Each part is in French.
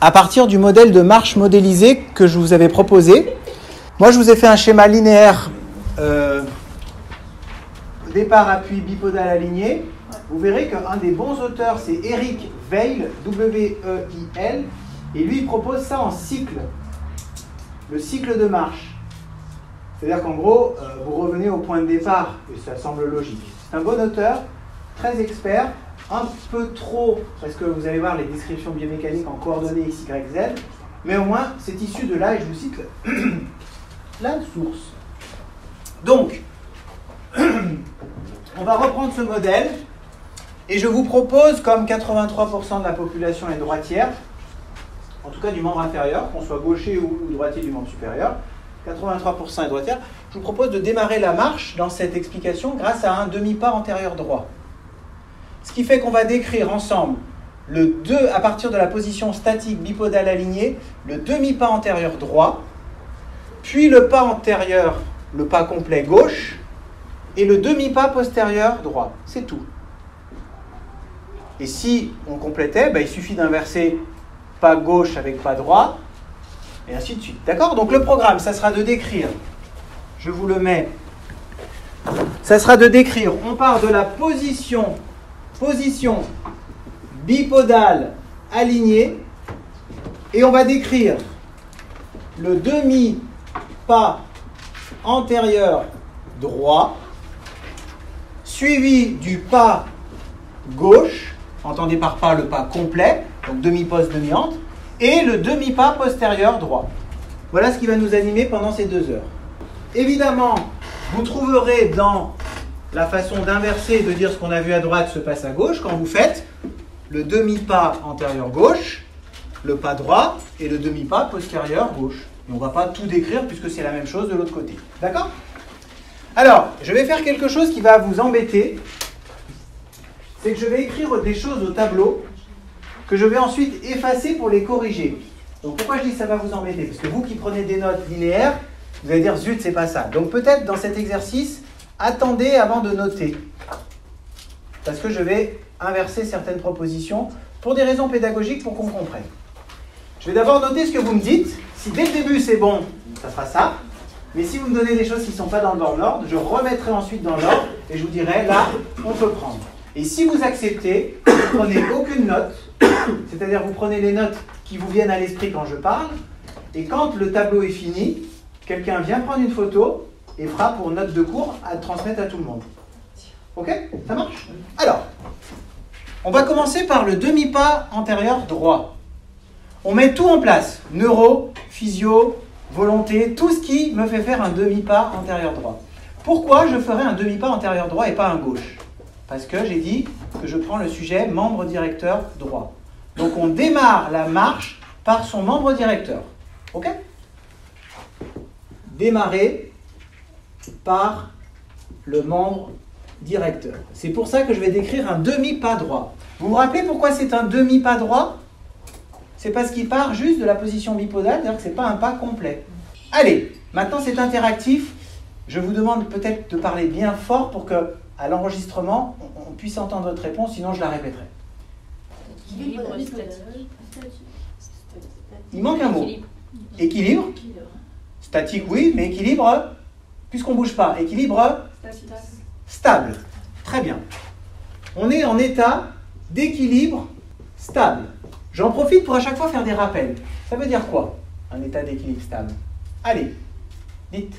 à partir du modèle de marche modélisé que je vous avais proposé. Moi, je vous ai fait un schéma linéaire départ, appui, bipodal aligné. Vous verrez qu'un des bons auteurs, c'est Eric Weil, W-E-I-L, et lui, il propose ça en cycle, le cycle de marche. C'est-à-dire qu'en gros, vous revenez au point de départ, et ça semble logique. C'est un bon auteur, très expert, un peu trop, parce que vous allez voir les descriptions biomécaniques en coordonnées X, Y, Z, mais au moins, c'est issu de là, et je vous cite la source. Donc, on va reprendre ce modèle, et je vous propose, comme 83% de la population est droitière, en tout cas du membre inférieur, qu'on soit gaucher ou droitier du membre supérieur, 83% est droitière, je vous propose de démarrer la marche dans cette explication grâce à un demi-pas antérieur droit. Ce qui fait qu'on va décrire ensemble le 2 à partir de la position statique bipodale alignée, le demi-pas antérieur droit, puis le pas antérieur, le pas complet gauche, et le demi-pas postérieur droit. C'est tout. Et si on complétait, il suffit d'inverser pas gauche avec pas droit, et ainsi de suite. D'accord? Donc le programme, ça sera de décrire, je vous le mets, ça sera de décrire, on part de la position bipodale alignée, et on va décrire le demi-pas antérieur droit, suivi du pas gauche, entendez par pas le pas complet, donc demi-poste, demi-hante, et le demi-pas postérieur droit. Voilà ce qui va nous animer pendant ces 2 heures. Évidemment, vous trouverez dans la façon d'inverser et de dire ce qu'on a vu à droite se passe à gauche, quand vous faites le demi-pas antérieur gauche, le pas droit et le demi-pas postérieur gauche. Et on ne va pas tout décrire puisque c'est la même chose de l'autre côté. D'accord? Alors, je vais faire quelque chose qui va vous embêter. C'est que je vais écrire des choses au tableau que je vais ensuite effacer pour les corriger. Donc pourquoi je dis ça va vous embêter? Parce que vous qui prenez des notes linéaires, vous allez dire zut, c'est pas ça. Donc peut-être dans cet exercice, attendez avant de noter. Parce que je vais inverser certaines propositions pour des raisons pédagogiques pour qu'on comprenne. Je vais d'abord noter ce que vous me dites. Si dès le début c'est bon, ça sera ça. Mais si vous me donnez des choses qui ne sont pas dans le bon ordre, je remettrai ensuite dans l'ordre et je vous dirai là, on peut prendre. Et si vous acceptez, vous ne prenez aucune note, c'est-à-dire vous prenez les notes qui vous viennent à l'esprit quand je parle, et quand le tableau est fini, quelqu'un vient prendre une photo et fera pour note de cours à transmettre à tout le monde. Ok? Ça marche? Alors, on va commencer par le demi-pas antérieur droit. On met tout en place, neuro, physio, volonté, tout ce qui me fait faire un demi-pas antérieur droit. Pourquoi je ferai un demi-pas antérieur droit et pas un gauche? Parce que j'ai dit que je prends le sujet membre directeur droit. Donc on démarre la marche par son membre directeur. Ok? Démarrer par le membre directeur. C'est pour ça que je vais décrire un demi-pas droit. Vous vous rappelez pourquoi c'est un demi-pas droit? C'est parce qu'il part juste de la position bipodale, c'est-à-dire que ce n'est pas un pas complet. Allez, maintenant c'est interactif. Je vous demande peut-être de parler bien fort pour que, à l'enregistrement, on puisse entendre votre réponse, sinon je la répéterai. Il manque un mot. Équilibre. Statique, oui, mais équilibre, puisqu'on ne bouge pas. Équilibre stable. Très bien. On est en état d'équilibre stable. J'en profite pour à chaque fois faire des rappels. Ça veut dire quoi, un état d'équilibre stable? Allez, dites.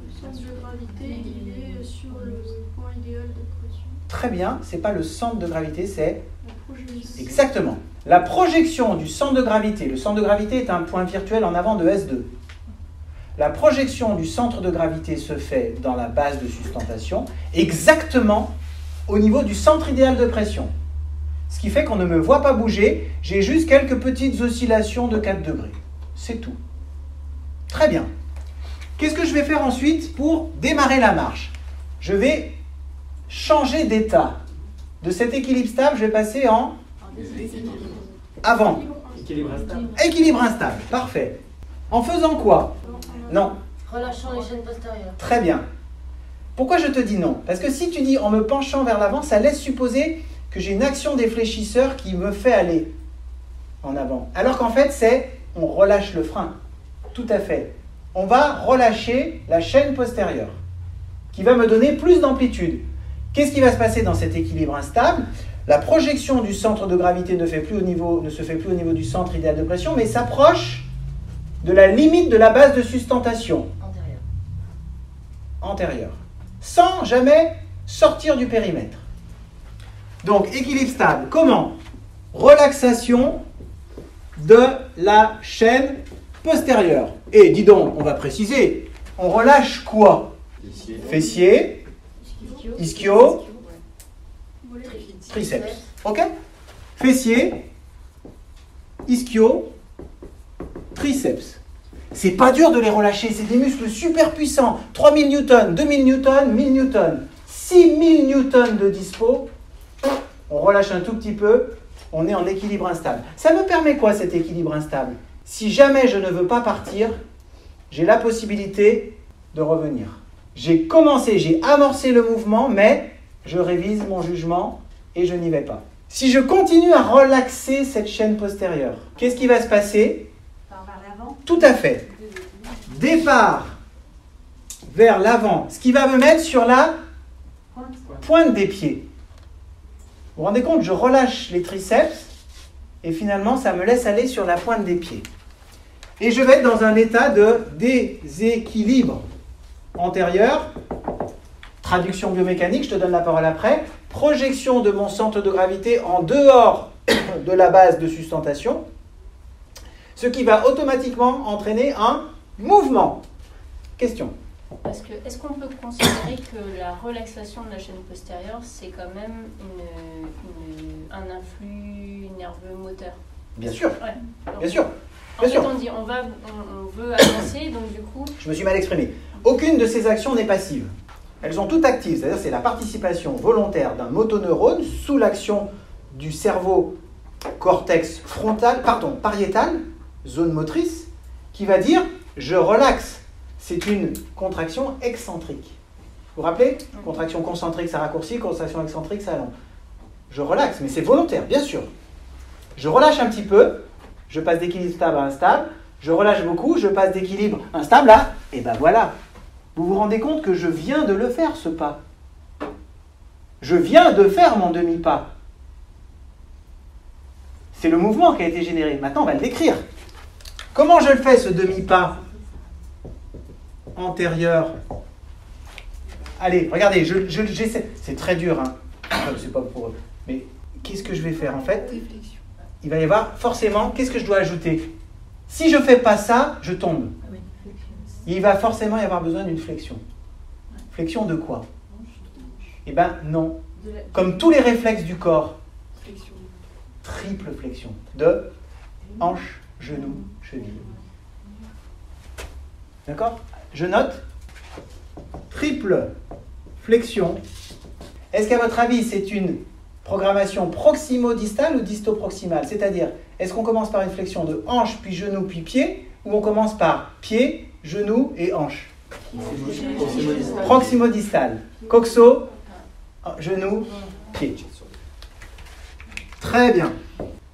Le centre de gravité, il est sur le point idéal de pression. Très bien, c'est pas le centre de gravité, c'est... La projection. Exactement. La projection du centre de gravité. Le centre de gravité est un point virtuel en avant de S2. La projection du centre de gravité se fait dans la base de sustentation, exactement au niveau du centre idéal de pression. Ce qui fait qu'on ne me voit pas bouger, j'ai juste quelques petites oscillations de 4 degrés. C'est tout. Très bien. Qu'est-ce que je vais faire ensuite pour démarrer la marche? Je vais changer d'état. De cet équilibre stable, je vais passer en avant. Équilibre instable. Équilibre instable, parfait. En faisant quoi? Non. Relâchant les chaînes postérieures. Très bien. Pourquoi je te dis non? Parce que si tu dis en me penchant vers l'avant, ça laisse supposer que j'ai une action des fléchisseurs qui me fait aller. en avant. Alors qu'en fait, on relâche le frein. Tout à fait. On va relâcher la chaîne postérieure, qui va me donner plus d'amplitude. Qu'est-ce qui va se passer dans cet équilibre instable? La projection du centre de gravité ne se fait plus au niveau du centre idéal de pression, mais s'approche de la limite de la base de sustentation. Antérieure. Sans jamais sortir du périmètre. Donc, équilibre stable. Comment? Relaxation de la chaîne postérieure. Et dis donc, on va préciser, on relâche quoi? Fessier, ischio, triceps. Ok? Fessier, ischio, triceps. C'est pas dur de les relâcher, c'est des muscles super puissants. 3000 newtons, 2000 newtons, 1000 newtons, 6000 newtons de dispo. On relâche un tout petit peu, on est en équilibre instable. Ça me permet quoi cet équilibre instable? Si jamais je ne veux pas partir, j'ai la possibilité de revenir. J'ai amorcé le mouvement, mais je révise mon jugement et je n'y vais pas. Si je continue à relaxer cette chaîne postérieure, qu'est-ce qui va se passer? Vers l'avant. Tout à fait. Départ vers l'avant, ce qui va me mettre sur la pointe des pieds. Vous vous rendez compte, je relâche les triceps et finalement ça me laisse aller sur la pointe des pieds. Et je vais être dans un état de déséquilibre antérieur. Traduction biomécanique, je te donne la parole après. Projection de mon centre de gravité en dehors de la base de sustentation, ce qui va automatiquement entraîner un mouvement. Question. Parce que, est-ce qu'on peut considérer que la relaxation de la chaîne postérieure, c'est quand même un influx nerveux moteur? Bien sûr. Ouais. Bien sûr. En fait, on dit on veut avancer, donc du coup... Je me suis mal exprimé. Aucune de ces actions n'est passive. Elles sont toutes actives, c'est-à-dire c'est la participation volontaire d'un motoneurone sous l'action du cerveau cortex pariétal, zone motrice, qui va dire « je relaxe ». C'est une contraction excentrique. Vous vous rappelez? Contraction concentrique, ça raccourcit, contraction excentrique, ça allonge. Je relaxe, mais c'est volontaire, bien sûr. Je relâche un petit peu, je passe d'équilibre stable à instable, je relâche beaucoup, je passe d'équilibre instable à... Et ben voilà. Vous vous rendez compte que je viens de le faire, ce pas. Je viens de faire mon demi-pas. C'est le mouvement qui a été généré. Maintenant, on va le décrire. Comment je le fais, ce demi-pas antérieur? Allez, regardez, j'essaie. C'est très dur, hein. C'est pas pour eux. Mais qu'est-ce que je vais faire, en fait? Il va y avoir forcément... Qu'est-ce que je dois ajouter? Si je ne fais pas ça, je tombe. Il va forcément y avoir besoin d'une flexion. Flexion de quoi? Eh bien, non. Comme tous les réflexes du corps, triple flexion. De hanche, genou, cheville. D'accord? Je note. Triple flexion. Est-ce qu'à votre avis, c'est une programmation proximo-distale ou disto-proximale? C'est-à-dire, est-ce qu'on commence par une flexion de hanche, puis genou, puis pied, ou on commence par pied, genou et hanche? Proximo-distale. Coxo, genou, pied. Très bien.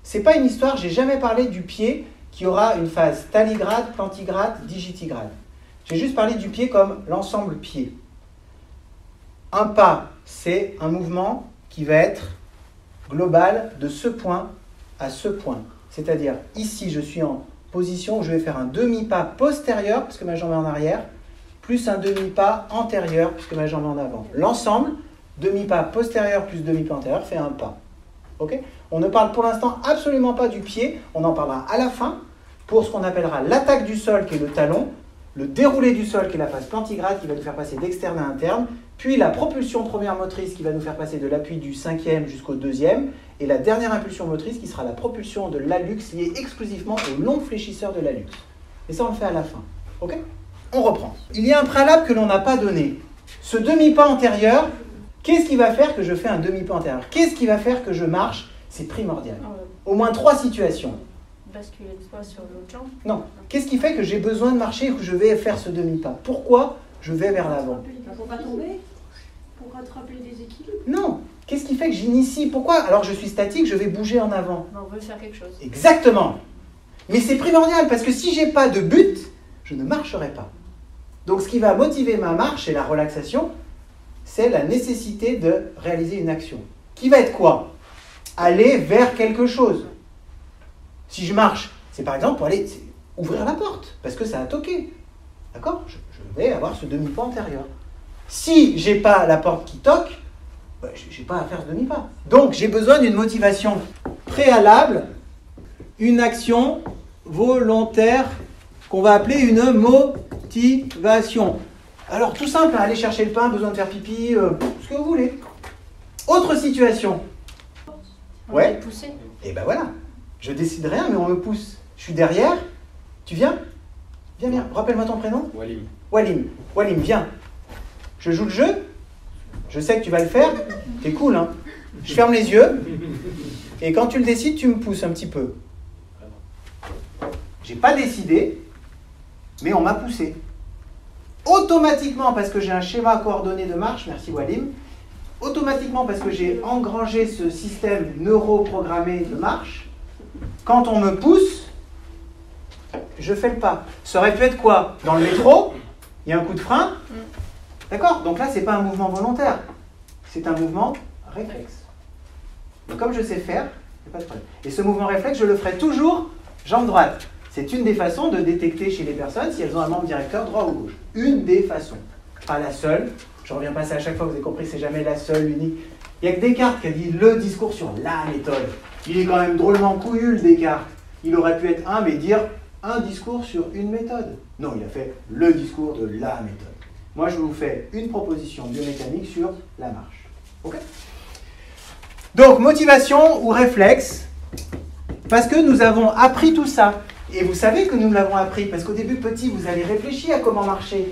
C'est pas une histoire, j'ai jamais parlé du pied qui aura une phase taligrade, plantigrade, digitigrade. J'ai juste parlé du pied comme l'ensemble pied. Un pas, c'est un mouvement qui va être global de ce point à ce point. C'est-à-dire, ici, je suis en position où je vais faire un demi-pas postérieur, puisque ma jambe est en arrière, plus un demi-pas antérieur, puisque ma jambe est en avant. L'ensemble, demi-pas postérieur plus demi-pas antérieur, fait un pas. Okay? On ne parle pour l'instant absolument pas du pied, on en parlera à la fin, pour ce qu'on appellera l'attaque du sol, qui est le talon, le déroulé du sol, qui est la phase plantigrade, qui va nous faire passer d'externe à interne, puis la propulsion première motrice, qui va nous faire passer de l'appui du 5e jusqu'au 2e, et la dernière impulsion motrice, qui sera la propulsion de l'hallux, liée exclusivement au long fléchisseur de l'hallux. Et ça, on le fait à la fin. Ok? On reprend. Il y a un préalable que l'on n'a pas donné. Ce demi-pas antérieur, qu'est-ce qui va faire que je fais un demi-pas antérieur? Qu'est-ce qui va faire que je marche? C'est primordial. Au moins 3 situations. Basculer le poids sur l'autre jambe? Non. Qu'est-ce qui fait que j'ai besoin de marcher et que je vais faire ce demi-pas? Pourquoi je vais vers l'avant? Pour pas tomber? Pour rattraper les déséquilibres? Non. Qu'est-ce qui fait que j'initie? Pourquoi, alors que je suis statique, je vais bouger en avant? On veut faire quelque chose. Exactement. Mais c'est primordial, parce que si je n'ai pas de but, je ne marcherai pas. Donc ce qui va motiver ma marche et la relaxation, c'est la nécessité de réaliser une action. Qui va être quoi? Aller vers quelque chose. Si je marche, c'est par exemple pour aller ouvrir la porte, parce que ça a toqué. D'accord? Je vais avoir ce demi-pas antérieur. Si je n'ai pas la porte qui toque, je n'ai pas à faire ce demi-pas. Donc j'ai besoin d'une motivation préalable, une action volontaire qu'on va appeler une motivation. Alors tout simple, aller chercher le pain, besoin de faire pipi, ce que vous voulez. Autre situation. Ouais. Pousser. Et ben voilà, je décide rien, mais on me pousse. Je suis derrière, tu viens? Viens. Rappelle-moi ton prénom. Walim, viens. Je joue le jeu. Je sais que tu vas le faire. T'es cool, hein? Je ferme les yeux. Et quand tu le décides, tu me pousses un petit peu. J'ai pas décidé, mais on m'a poussé. Automatiquement, parce que j'ai un schéma coordonné de marche, merci Walim, automatiquement parce que j'ai engrangé ce système neuroprogrammé de marche, quand on me pousse, je fais le pas. Ça aurait pu être quoi? Dans le métro, il y a un coup de frein. D'accord? Donc là, ce n'est pas un mouvement volontaire. C'est un mouvement réflexe. Donc comme je sais faire, il n'y a pas de problème. Et ce mouvement réflexe, je le ferai toujours jambe droite. C'est une des façons de détecter chez les personnes si elles ont un membre directeur droit ou gauche. Une des façons. Pas la seule. Je reviens passer à chaque fois, vous avez compris, c'est jamais la seule, l'unique. Il n'y a que Descartes qui a dit le discours sur la méthode. Il est quand même drôlement couillu, le Descartes. Il aurait pu être un, mais dire un discours sur une méthode. Non, il a fait le discours de la méthode. Moi, je vous fais une proposition biomécanique sur la marche. Ok? Donc, motivation ou réflexe, parce que nous avons appris tout ça. Et vous savez que nous l'avons appris, parce qu'au début, petit, vous avez réfléchi à comment marcher.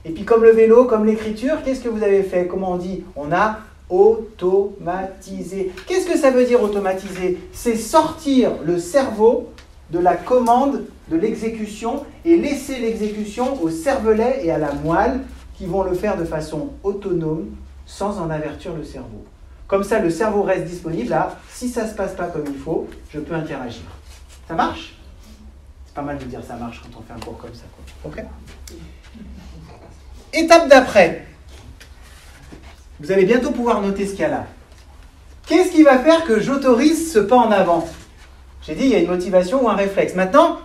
Et puis, comme le vélo, comme l'écriture, qu'est-ce que vous avez fait? Comment on dit? On a automatisé. Qu'est-ce que ça veut dire automatiser? C'est sortir le cerveau de la commande de l'exécution et laisser l'exécution au cervelet et à la moelle qui vont le faire de façon autonome sans en avertir le cerveau. Comme ça, le cerveau reste disponible à, si ça ne se passe pas comme il faut, je peux interagir. Ça marche? C'est pas mal de dire ça marche quand on fait un cours comme ça. Ok? Étape d'après. Vous allez bientôt pouvoir noter ce qu'il y a là. Qu'est-ce qui va faire que j'autorise ce pas en avant? J'ai dit, il y a une motivation ou un réflexe. Maintenant,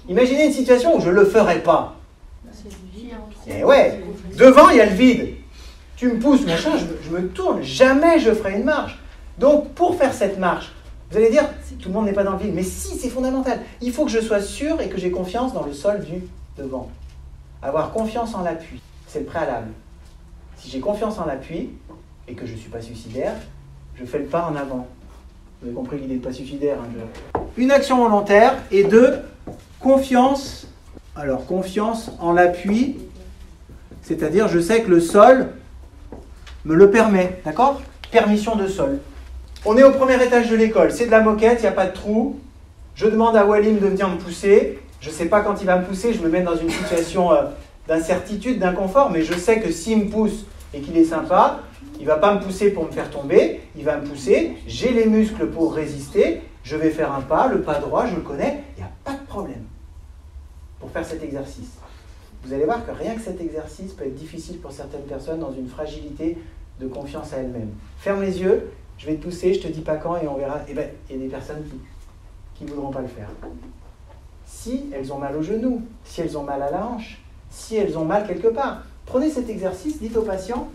imaginez une situation où je ne le ferai pas. Et ouais, devant, il y a le vide. Tu me pousses, machin, je me tourne. Jamais je ferai une marche. Donc, pour faire cette marche, vous allez dire, tout le monde n'est pas dans le vide. Mais si, c'est fondamental. Il faut que je sois sûr et que j'ai confiance dans le sol du devant. Avoir confiance en l'appui, c'est le préalable. Si j'ai confiance en l'appui et que je ne suis pas suicidaire, je fais le pas en avant. Vous avez compris l'idée de pas suicidaire. Hein, Une action volontaire et deux, confiance. Alors, confiance en l'appui, c'est-à-dire je sais que le sol me le permet. D'accord? Permission de sol. On est au premier étage de l'école. C'est de la moquette, il n'y a pas de trou. Je demande à Walim de venir me pousser. Je ne sais pas quand il va me pousser, je me mets dans une situation d'incertitude, d'inconfort, mais je sais que s'il me pousse et qu'il est sympa, il ne va pas me pousser pour me faire tomber, il va me pousser, j'ai les muscles pour résister, je vais faire un pas, le pas droit, je le connais, il n'y a pas de problème pour faire cet exercice. Vous allez voir que rien que cet exercice peut être difficile pour certaines personnes dans une fragilité de confiance à elles-mêmes. Ferme les yeux, je vais te pousser, je ne te dis pas quand et on verra. Eh bien, il y a des personnes qui ne voudront pas le faire. Si elles ont mal au genou, si elles ont mal à la hanche, si elles ont mal quelque part. Prenez cet exercice, dites au patient,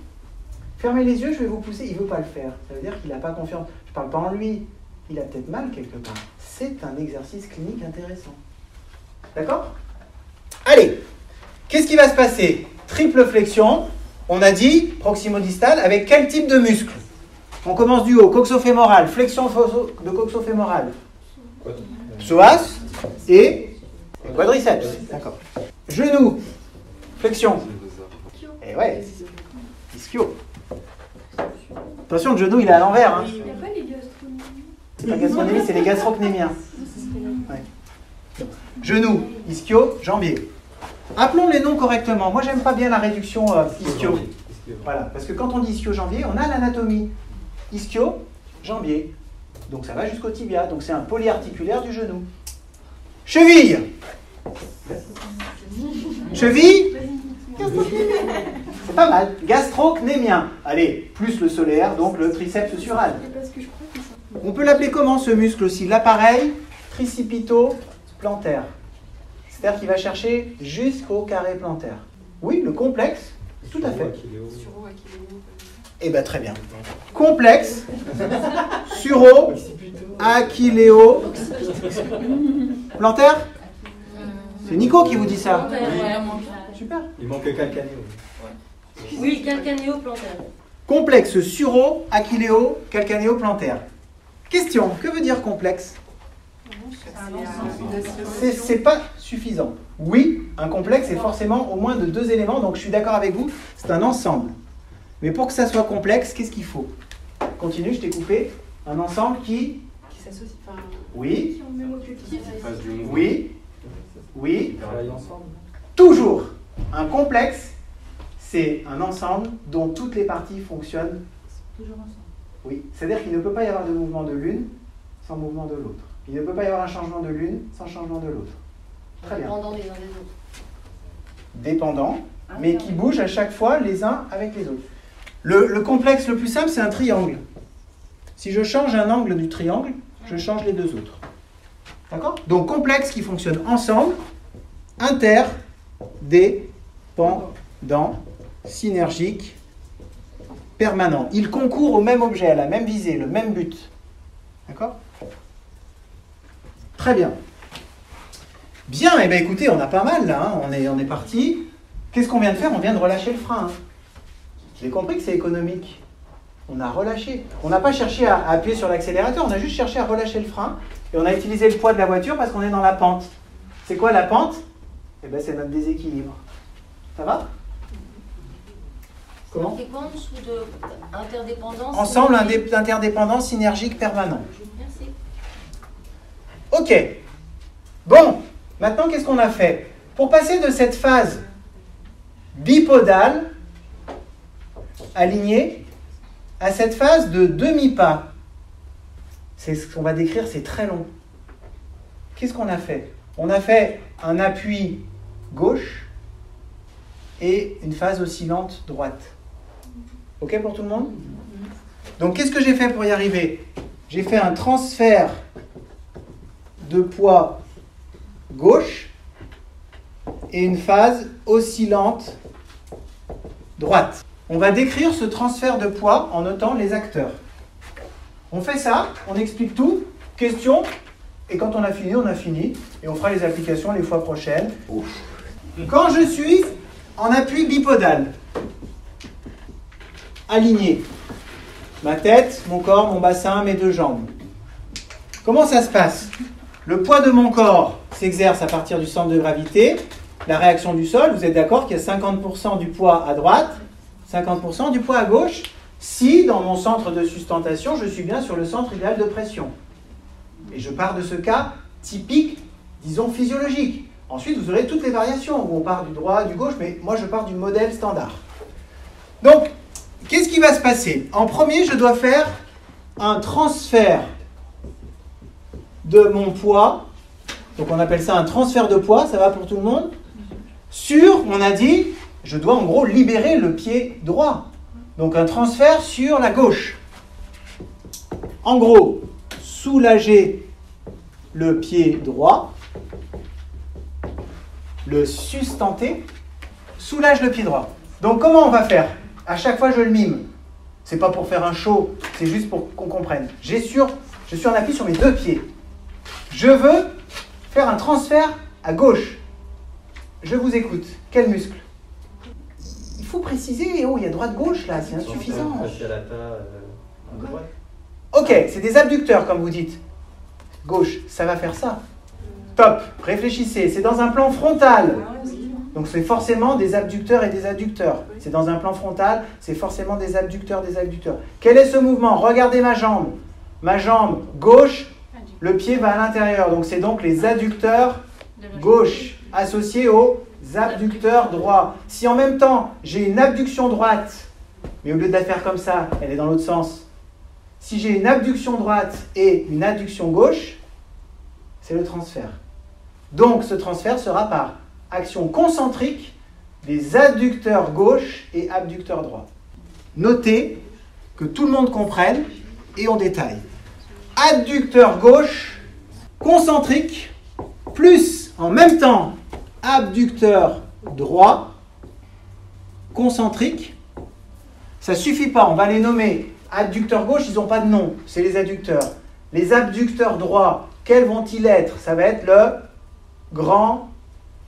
fermez les yeux, je vais vous pousser, il ne veut pas le faire. Ça veut dire qu'il n'a pas confiance. Je ne parle pas en lui, il a peut-être mal quelque part. C'est un exercice clinique intéressant. D'accord? Allez, qu'est-ce qui va se passer? Triple flexion, on a dit proximodistal, avec quel type de muscle? On commence du haut, coxofémoral, flexion de coxofémoral, psoas et quadriceps. D'accord. Genou, flexion. Et ouais, ischio. Attention, le genou il est à l'envers. Hein. Il n'y a pas les gastronomies. C'est pas gastronomie, c'est les gastrocnémiens. Ouais. Genou, ischio, jambier. Appelons les noms correctement. Moi, j'aime pas bien la réduction ischio. Voilà, parce que quand on dit ischio-jambier, on a l'anatomie. Ischio-jambier. Donc ça va jusqu'au tibia. Donc c'est un polyarticulaire du genou. Cheville. Cheville. C'est pas mal. Gastrocnémien. Allez, plus le solaire, donc le triceps sural. On peut l'appeler comment ce muscle aussi? L'appareil tricipito-plantaire. C'est-à-dire qu'il va chercher jusqu'au carré plantaire. Oui, le complexe, tout à fait. Eh bien, très bien. Complexe, suro-achilléo plantaire. C'est Nico qui vous dit ça. Super. Il manque le calcanéo. Oui, calcanéo-plantaire. Complexe suro-achilléo-calcanéo-plantaire. Question, que veut dire complexe? C'est pas suffisant. Oui, un complexe est forcément au moins de 2 éléments, donc je suis d'accord avec vous, c'est un ensemble. Mais pour que ça soit complexe, qu'est-ce qu'il faut? Continue, je t'ai coupé. Un ensemble qui s'associe. Enfin, oui. qui ont le même objectif. Oui. Oui. Ils travaillent ensemble. Toujours. Un complexe, c'est un ensemble dont toutes les parties fonctionnent. Toujours ensemble. Oui. C'est-à-dire qu'il ne peut pas y avoir de mouvement de l'une sans mouvement de l'autre. Il ne peut pas y avoir un changement de l'une sans changement de l'autre. Très bien. Dépendant les uns des autres. Dépendants, mais qui bougent à chaque fois les uns avec les autres. Le complexe le plus simple, c'est un triangle. Si je change un angle du triangle, je change les deux autres. D'accord? Donc complexe qui fonctionne ensemble, interdépendant, synergique, permanent. Ils concourent au même objet, à la même visée, le même but. D'accord? Très bien. Bien, eh bien écoutez, on a pas mal là, hein. On est parti. Qu'est-ce qu'on vient de faire? On vient de relâcher le frein. Hein. Vous avez compris que c'est économique. On a relâché. On n'a pas cherché à appuyer sur l'accélérateur, on a juste cherché à relâcher le frein. Et on a utilisé le poids de la voiture parce qu'on est dans la pente. C'est quoi la pente? Eh bien c'est notre déséquilibre. Ça va? Comment? C'est quoi en dessous de interdépendance? Ensemble, interdépendance synergique permanent. Merci. Ok. Bon, maintenant qu'est-ce qu'on a fait? Pour passer de cette phase bipodale, alignée, à cette phase de demi-pas, c'est ce qu'on va décrire, c'est très long. Qu'est-ce qu'on a fait? On a fait un appui gauche et une phase oscillante droite. Ok pour tout le monde? Donc qu'est-ce que j'ai fait pour y arriver? J'ai fait un transfert de poids gauche et une phase oscillante droite. On va décrire ce transfert de poids en notant les acteurs. On fait ça, on explique tout, question, et quand on a fini, et on fera les applications les fois prochaines. Quand je suis en appui bipodal, aligné, ma tête, mon corps, mon bassin, mes deux jambes. Comment ça se passe? Le poids de mon corps s'exerce à partir du centre de gravité. La réaction du sol, vous êtes d'accord qu'il y a 50% du poids à droite, 50% du poids à gauche, si dans mon centre de sustentation, je suis bien sur le centre idéal de pression. Et je pars de ce cas typique, disons physiologique. Ensuite, vous aurez toutes les variations, où on part du droit, du gauche, mais moi je pars du modèle standard. Donc, qu'est-ce qui va se passer? En premier, je dois faire un transfert de mon poids, donc on appelle ça un transfert de poids, ça va pour tout le monde, sur, on a dit, je dois en gros libérer le pied droit. Donc un transfert sur la gauche. En gros, soulager le pied droit, le sustenter, soulage le pied droit. Donc comment on va faire? À chaque fois je le mime. C'est pas pour faire un show, c'est juste pour qu'on comprenne. Je suis en appui sur mes deux pieds. Je veux faire un transfert à gauche. Je vous écoute. Quel muscle? Il faut préciser, oh, il y a droite-gauche là, c'est insuffisant. Ok, c'est des abducteurs comme vous dites. Gauche, ça va faire ça. Top, réfléchissez, c'est dans un plan frontal. Donc c'est forcément des abducteurs et des adducteurs. C'est dans un plan frontal, c'est forcément des abducteurs, des adducteurs. Quel est ce mouvement? Regardez ma jambe. Ma jambe gauche, le pied va à l'intérieur. Donc c'est donc les adducteurs gauche associés aux abducteurs droits. Si en même temps j'ai une abduction droite Mais au lieu de la faire comme ça, elle est dans l'autre sens. Si j'ai une abduction droite et une adduction gauche, c'est le transfert. Donc ce transfert sera par action concentrique des adducteurs gauche et abducteurs droit. Notez que tout le monde comprenne et on détaille. Adducteur gauche, concentrique, plus en même temps abducteur droit, concentrique. Ça ne suffit pas, on va les nommer. Adducteur gauche, ils n'ont pas de nom, c'est les adducteurs. Les abducteurs droits, quels vont-ils être? Ça va être le grand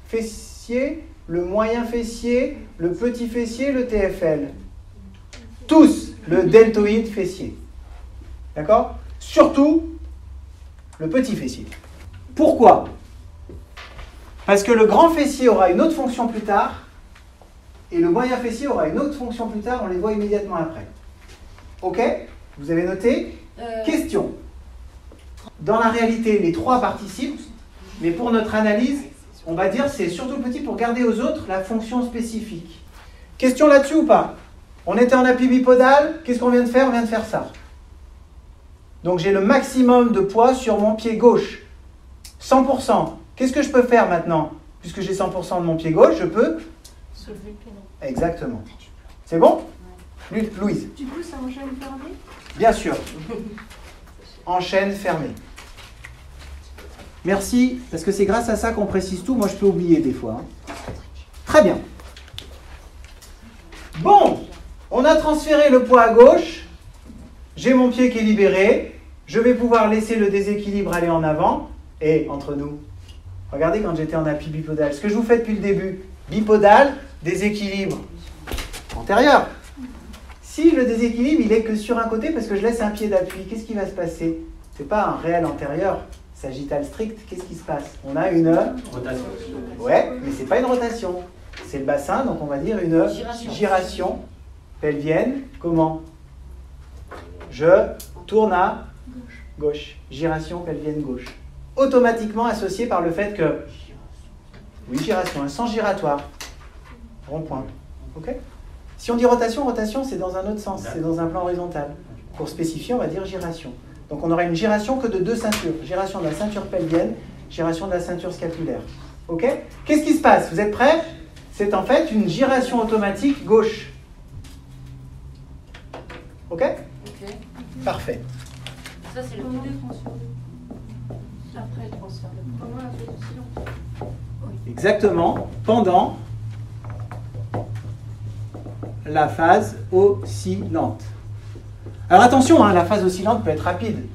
fessier, le moyen fessier, le petit fessier, le TFL. Tous le deltoïde fessier. D'accord? Surtout le petit fessier. Pourquoi? Parce que le grand fessier aura une autre fonction plus tard et le moyen fessier aura une autre fonction plus tard, on les voit immédiatement après. Ok? Vous avez noté? Question. Dans la réalité, les trois participent, mais pour notre analyse, on va dire c'est surtout le petit pour garder aux autres la fonction spécifique. Question là-dessus ou pas? On était en appui bipodal, qu'est-ce qu'on vient de faire? On vient de faire ça. Donc j'ai le maximum de poids sur mon pied gauche. 100%. Qu'est-ce que je peux faire maintenant? Puisque j'ai 100% de mon pied gauche, je peux soulever le pied droit. Exactement. C'est bon? Louise? Du coup, ça enchaîne fermé? Bien sûr. Enchaîne fermé. Merci, parce que c'est grâce à ça qu'on précise tout. Moi, je peux oublier des fois. Très bien. Bon, on a transféré le poids à gauche. J'ai mon pied qui est libéré. Je vais pouvoir laisser le déséquilibre aller en avant. Et entre nous, regardez quand j'étais en appui bipodal. Ce que je vous fais depuis le début. Bipodal, déséquilibre antérieur. Si le déséquilibre, il est que sur un côté parce que je laisse un pied d'appui, qu'est-ce qui va se passer? Ce n'est pas un réel antérieur sagittal strict. Qu'est-ce qui se passe? On a une Rotation. Ouais, mais ce n'est pas une rotation. C'est le bassin, donc on va dire une giration pelvienne. Comment? Je tourne à gauche. Giration pelvienne gauche. Automatiquement associé par le fait que... Oui, giration, un sens giratoire. Rond-point. Ok? Si on dit rotation, rotation, c'est dans un autre sens. C'est dans un plan horizontal. Pour spécifier, on va dire giration. Donc on aura une giration que de deux ceintures. Giration de la ceinture pelvienne, giration de la ceinture scapulaire. Ok? Qu'est-ce qui se passe? Vous êtes prêts? C'est en fait une giration automatique gauche. Ok? Ok. Parfait. Ça, c'est le Comment pied. le transfert Après le transfert de poids. Comment la position? Exactement. Pendant la phase oscillante. Alors attention, hein, la phase oscillante peut être rapide.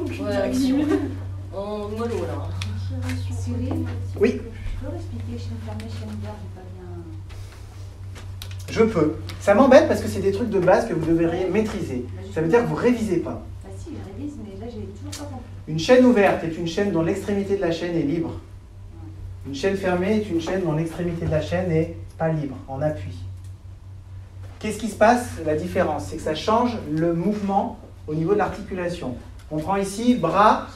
Direction. En mollo, là. Cyril, Oui, tu peux expliquer chaîne fermée, chaîne ouverte, j'ai pas bien. je peux. Ça m'embête parce que c'est des trucs de base que vous devriez maîtriser. Ça veut dire que vous ne révisez pas. Bah si, je révise, mais là j'ai toujours pas compris. Une chaîne ouverte est une chaîne dont l'extrémité de la chaîne est libre. Une chaîne fermée est une chaîne dont l'extrémité de la chaîne n'est pas libre, en appui. Qu'est-ce qui se passe? La différence, c'est que ça change le mouvement au niveau de l'articulation. On prend ici bras,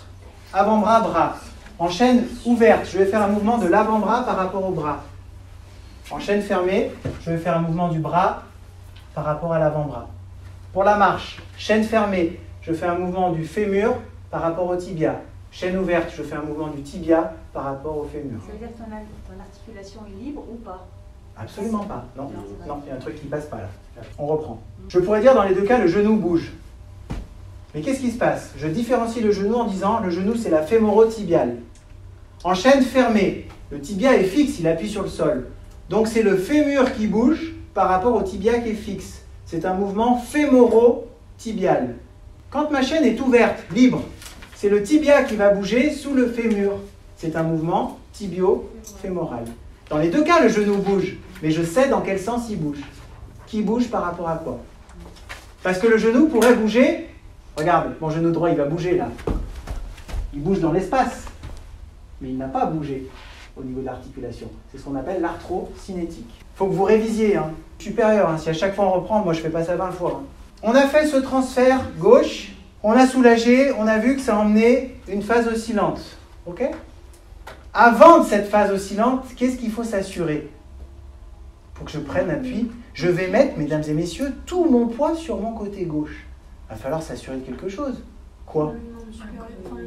avant-bras, bras. En chaîne ouverte, je vais faire un mouvement de l'avant-bras par rapport au bras. En chaîne fermée, je vais faire un mouvement du bras par rapport à l'avant-bras. Pour la marche, chaîne fermée, je fais un mouvement du fémur par rapport au tibia. Chaîne ouverte, je fais un mouvement du tibia par rapport au fémur. Ça veut dire que ton articulation est libre ou pas? Absolument pas. Non, non, il y a un truc qui passe pas là. On reprend. Je pourrais dire dans les deux cas, le genou bouge. Mais qu'est-ce qui se passe? Je différencie le genou en disant le genou c'est la fémoro-tibiale. En chaîne fermée, le tibia est fixe, il appuie sur le sol. Donc c'est le fémur qui bouge par rapport au tibia qui est fixe. C'est un mouvement fémoro-tibial. Quand ma chaîne est ouverte, libre, c'est le tibia qui va bouger sous le fémur. C'est un mouvement tibio-fémoral. Dans les deux cas, le genou bouge, mais je sais dans quel sens il bouge. Qui bouge par rapport à quoi? Parce que le genou pourrait bouger. Regarde, mon genou droit, il va bouger là. Il bouge dans l'espace, mais il n'a pas bougé au niveau de l'articulation. C'est ce qu'on appelle l'arthrocinétique. Il faut que vous révisiez, hein. Supérieur, hein. Si à chaque fois on reprend, moi je fais pas ça 20 fois. Hein. On a fait ce transfert gauche, on a soulagé, on a vu que ça a emmené une phase oscillante. Ok? Avant de cette phase oscillante, qu'est-ce qu'il faut s'assurer? Pour que je prenne appui, je vais mettre, mesdames et messieurs, tout mon poids sur mon côté gauche. Il va falloir s'assurer de quelque chose. Quoi? Le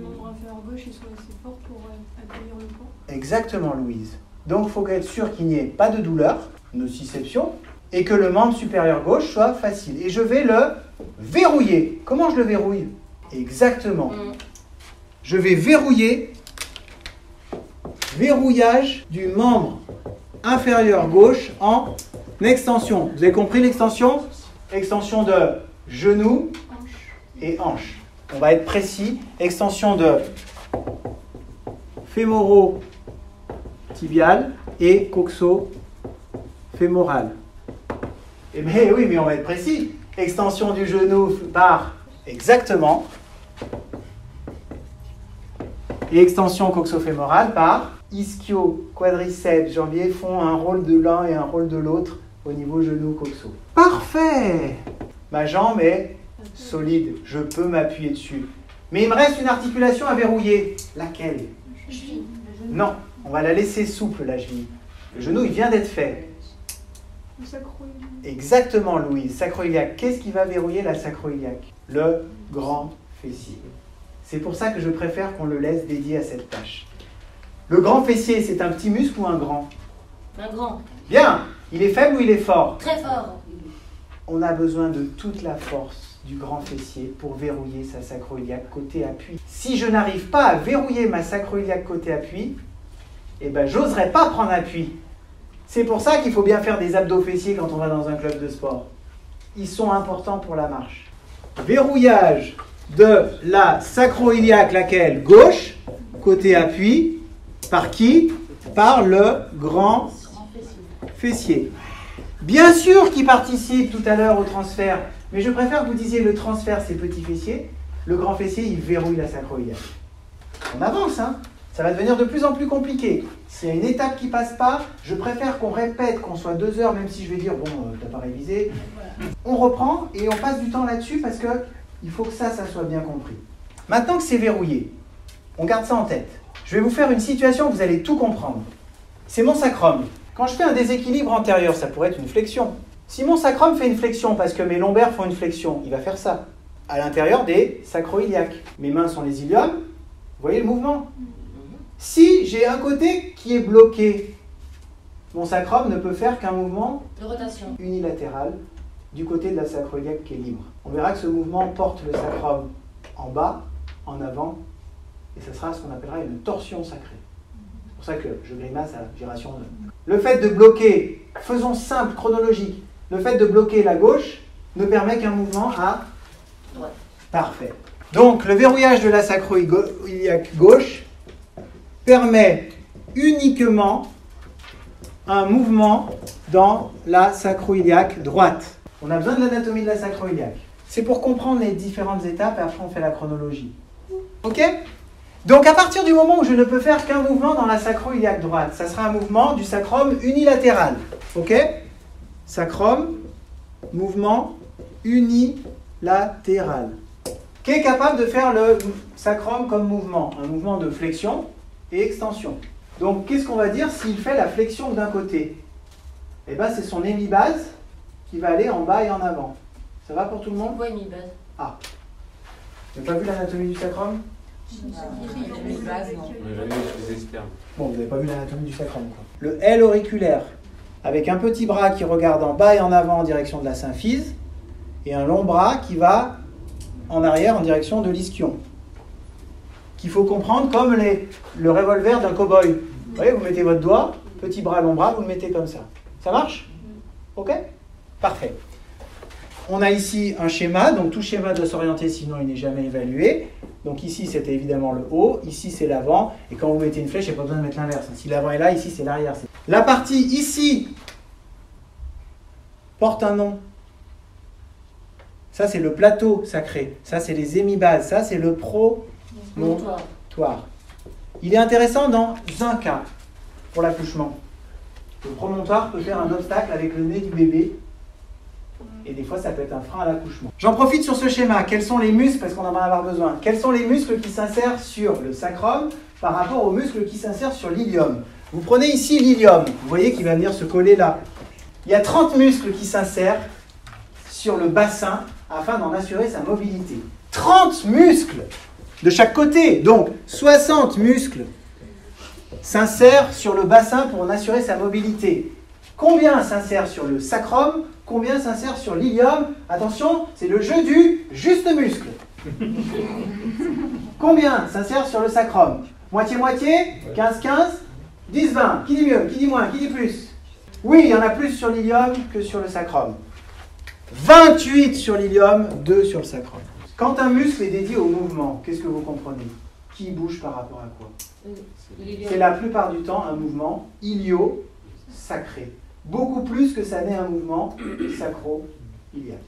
membre inférieur gauche, il soit assez fort pour accueillir le poids. Exactement, Louise. Donc, il faut être sûr qu'il n'y ait pas de douleur, nociception, et que le membre supérieur gauche soit facile. Et je vais le verrouiller. Comment je le verrouille? Exactement. Je vais verrouiller, verrouillage du membre inférieur gauche en extension. Vous avez compris l'extension? Extension de genou et hanche. On va être précis. Extension de fémoro-tibial et coxo-fémoral. Eh bien oui, mais on va être précis. Extension du genou par exactement. Et extension coxo-fémorale par ischio, quadriceps, jambier font un rôle de l'un et un rôle de l'autre au niveau genou-coxo. Parfait! Ma jambe est solide, je peux m'appuyer dessus. Mais il me reste une articulation à verrouiller. Laquelle? Non, on va la laisser souple, la cheville. Le genou, il vient d'être fait. Le sacro-iliaque. Exactement, Louise. Sacro-iliaque. Qu'est-ce qui va verrouiller la sacro-iliaque? Le grand fessier. C'est pour ça que je préfère qu'on le laisse dédié à cette tâche. Le grand fessier, c'est un petit muscle ou un grand? Un grand. Bien. Il est faible ou il est fort? Très fort. On a besoin de toute la force du grand fessier pour verrouiller sa sacro-iliaque côté appui. Si je n'arrive pas à verrouiller ma sacro-iliaque côté appui, eh ben, j'oserais pas prendre appui. C'est pour ça qu'il faut bien faire des abdos fessiers quand on va dans un club de sport. Ils sont importants pour la marche. Verrouillage de la sacro-iliaque, laquelle? Gauche, côté appui. Par qui? Par le grand fessier. Bien sûr qu'il participe tout à l'heure au transfert, mais je préfère que vous disiez le transfert, c'est petit fessier. Le grand fessier, il verrouille la sacro-iliaque. On avance, hein? Ça va devenir de plus en plus compliqué. S'il y a une étape qui passe pas, je préfère qu'on répète, qu'on soit 2 heures, même si je vais dire, bon, t'as pas révisé. On reprend et on passe du temps là-dessus parce qu'il faut que ça soit bien compris. Maintenant que c'est verrouillé, on garde ça en tête. Je vais vous faire une situation où vous allez tout comprendre. C'est mon sacrum. Quand je fais un déséquilibre antérieur, ça pourrait être une flexion. Si mon sacrum fait une flexion parce que mes lombaires font une flexion, il va faire ça. À l'intérieur des sacro-iliaques. Mes mains sont les iliums. Vous voyez le mouvement? Si j'ai un côté qui est bloqué, mon sacrum ne peut faire qu'un mouvement De rotation. unilatéral du côté de la sacro-iliaque qui est libre. On verra que ce mouvement porte le sacrum en bas, en avant, et ce sera ce qu'on appellera une torsion sacrée. C'est pour ça que je grimace à giration 2. Le fait de bloquer, faisons simple, chronologique, le fait de bloquer la gauche ne permet qu'un mouvement à droite. Parfait. Donc le verrouillage de la sacro-iliaque gauche permet uniquement un mouvement dans la sacro-iliaque droite. On a besoin de l'anatomie de la sacro-iliaque. C'est pour comprendre les différentes étapes et après on fait la chronologie. Ok? Donc à partir du moment où je ne peux faire qu'un mouvement dans la sacro-iliaque droite, ça sera un mouvement du sacrum unilatéral. Ok? Sacrum, mouvement unilatéral. Qui est capable de faire le sacrum comme mouvement? Un mouvement de flexion et extension. Donc qu'est-ce qu'on va dire s'il fait la flexion d'un côté? Eh bien c'est son hémibase qui va aller en bas et en avant. Ça va pour tout le monde? Pourquoi mi-base? Ah. Vous n'avez pas vu l'anatomie du sacrum? Bon, vous n'avez pas vu l'anatomie du sacrum, quoi. Le L auriculaire, avec un petit bras qui regarde en bas et en avant en direction de la symphyse, et un long bras qui va en arrière en direction de l'ischion. Qu'il faut comprendre comme le revolver d'un cow-boy. Vous voyez, vous mettez votre doigt, petit bras, long bras, vous le mettez comme ça. Ça marche? Ok? Parfait. On a ici un schéma, donc tout schéma doit s'orienter, sinon il n'est jamais évalué. Donc ici, c'était évidemment le haut, ici c'est l'avant, et quand vous mettez une flèche, il n'y a pas besoin de mettre l'inverse. Si l'avant est là, ici c'est l'arrière. La partie ici porte un nom. Ça c'est le plateau sacré, ça c'est les hémibases, ça c'est le promontoire. Il est intéressant dans un cas pour l'accouchement. Le promontoire peut faire un obstacle avec le nez du bébé. Et des fois, ça peut être un frein à l'accouchement. J'en profite sur ce schéma. Quels sont les muscles, parce qu'on en va en avoir besoin. Quels sont les muscles qui s'insèrent sur le sacrum par rapport au muscle qui s'insère sur l'ilium. Vous prenez ici l'ilium, vous voyez qu'il va venir se coller là. Il y a 30 muscles qui s'insèrent sur le bassin afin d'en assurer sa mobilité. 30 muscles de chaque côté, donc 60 muscles s'insèrent sur le bassin pour en assurer sa mobilité. Combien s'insèrent sur le sacrum? Combien s'insèrent sur l'ilium? Attention, c'est le jeu du juste muscle. Combien s'insèrent sur le sacrum? Moitié-moitié? 15-15? 10-20? Qui dit mieux? Qui dit moins? Qui dit plus? Oui, il y en a plus sur l'ilium que sur le sacrum. 28 sur l'ilium, 2 sur le sacrum. Quand un muscle est dédié au mouvement, qu'est-ce que vous comprenez? Qui bouge par rapport à quoi? C'est la plupart du temps un mouvement ilio-sacré. Beaucoup plus que ça n'est un mouvement sacro-iliaque.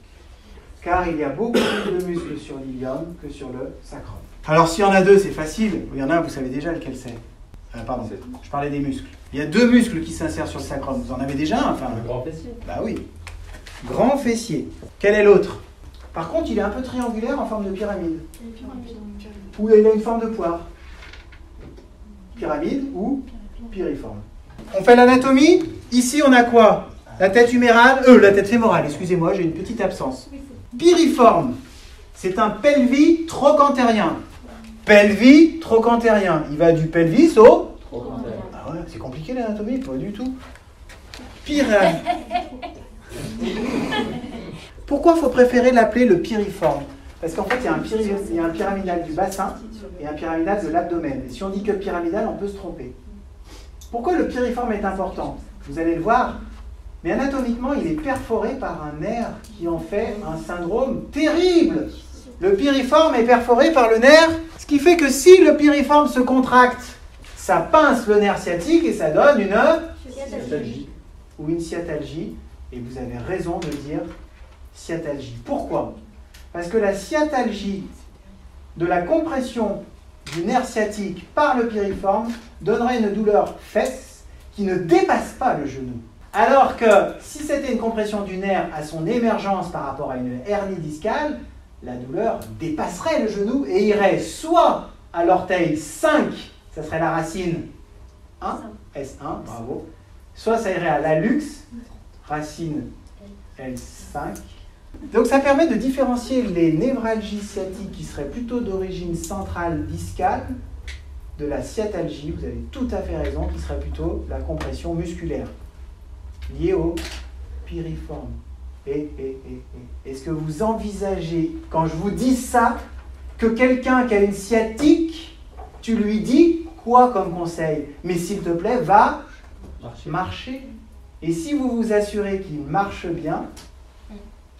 Car il y a beaucoup plus de muscles sur l'ilium que sur le sacrum. Alors s'il y en a deux, c'est facile. Il y en a un, vous savez déjà lequel c'est. Pardon, je parlais des muscles. Il y a deux muscles qui s'insèrent sur le sacrum. Vous en avez déjà un, enfin. Le grand fessier. Bah oui. Grand fessier. Quel est l'autre? Par contre, il est un peu triangulaire en forme de pyramide. Ou il a une forme de poire. Pyramide ou piriforme. On fait l'anatomie. Ici, on a quoi? La tête humérale, la tête fémorale, excusez-moi, j'ai une petite absence. Piriforme, c'est un pelvis trochantérien. Pelvis trochantérien, il va du pelvis au... Ah ouais, c'est compliqué l'anatomie, pas du tout. Pourquoi faut préférer l'appeler le piriforme? Parce qu'en fait, il y a un pyramidal du bassin et un pyramidal de l'abdomen. Et si on dit que pyramidal, on peut se tromper. Pourquoi le piriforme est important? Vous allez le voir. Mais anatomiquement, il est perforé par un nerf qui en fait un syndrome terrible. Le piriforme est perforé par le nerf, ce qui fait que si le piriforme se contracte, ça pince le nerf sciatique et ça donne une sciatalgie ou une sciatalgie. Et vous avez raison de dire sciatalgie. Pourquoi? Parce que la sciatalgie de la compression du nerf sciatique par le piriforme donnerait une douleur fesse qui ne dépasse pas le genou. Alors que si c'était une compression du nerf à son émergence par rapport à une hernie discale, la douleur dépasserait le genou et irait soit à l'orteil 5, ça serait la racine 1, S1, bravo, soit ça irait à l'hallux, racine L5. Donc ça permet de différencier les névralgies sciatiques qui seraient plutôt d'origine centrale discale de la sciatalgie, vous avez tout à fait raison, qui serait plutôt la compression musculaire liée au piriforme. Est-ce que vous envisagez, quand je vous dis ça, que quelqu'un qui a une sciatique, tu lui dis quoi comme conseil? Mais s'il te plaît, va marcher. Et si vous vous assurez qu'il marche bien,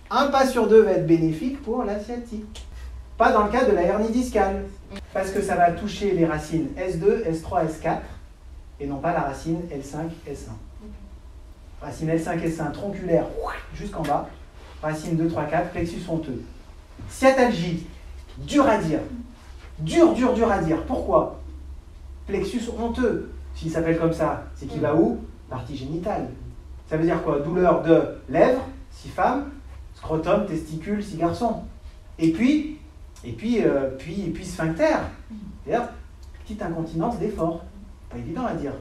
un pas sur deux va être bénéfique pour la sciatique. Pas dans le cas de la hernie discale, parce que ça va toucher les racines S2, S3, S4, et non pas la racine L5, S1. Racine L5, S1 tronculaire jusqu'en bas, racine 2, 3, 4, plexus honteux. Sciatalgie, dur à dire. Dur à dire. Pourquoi? Plexus honteux, s'il s'appelle comme ça, c'est qu'il va où? Partie génitale. Ça veut dire quoi? Douleur de lèvres, si femme, scrotum, testicule, si garçon. Et puis sphincter. C'est-à-dire, petite incontinence d'effort. Pas évident à dire.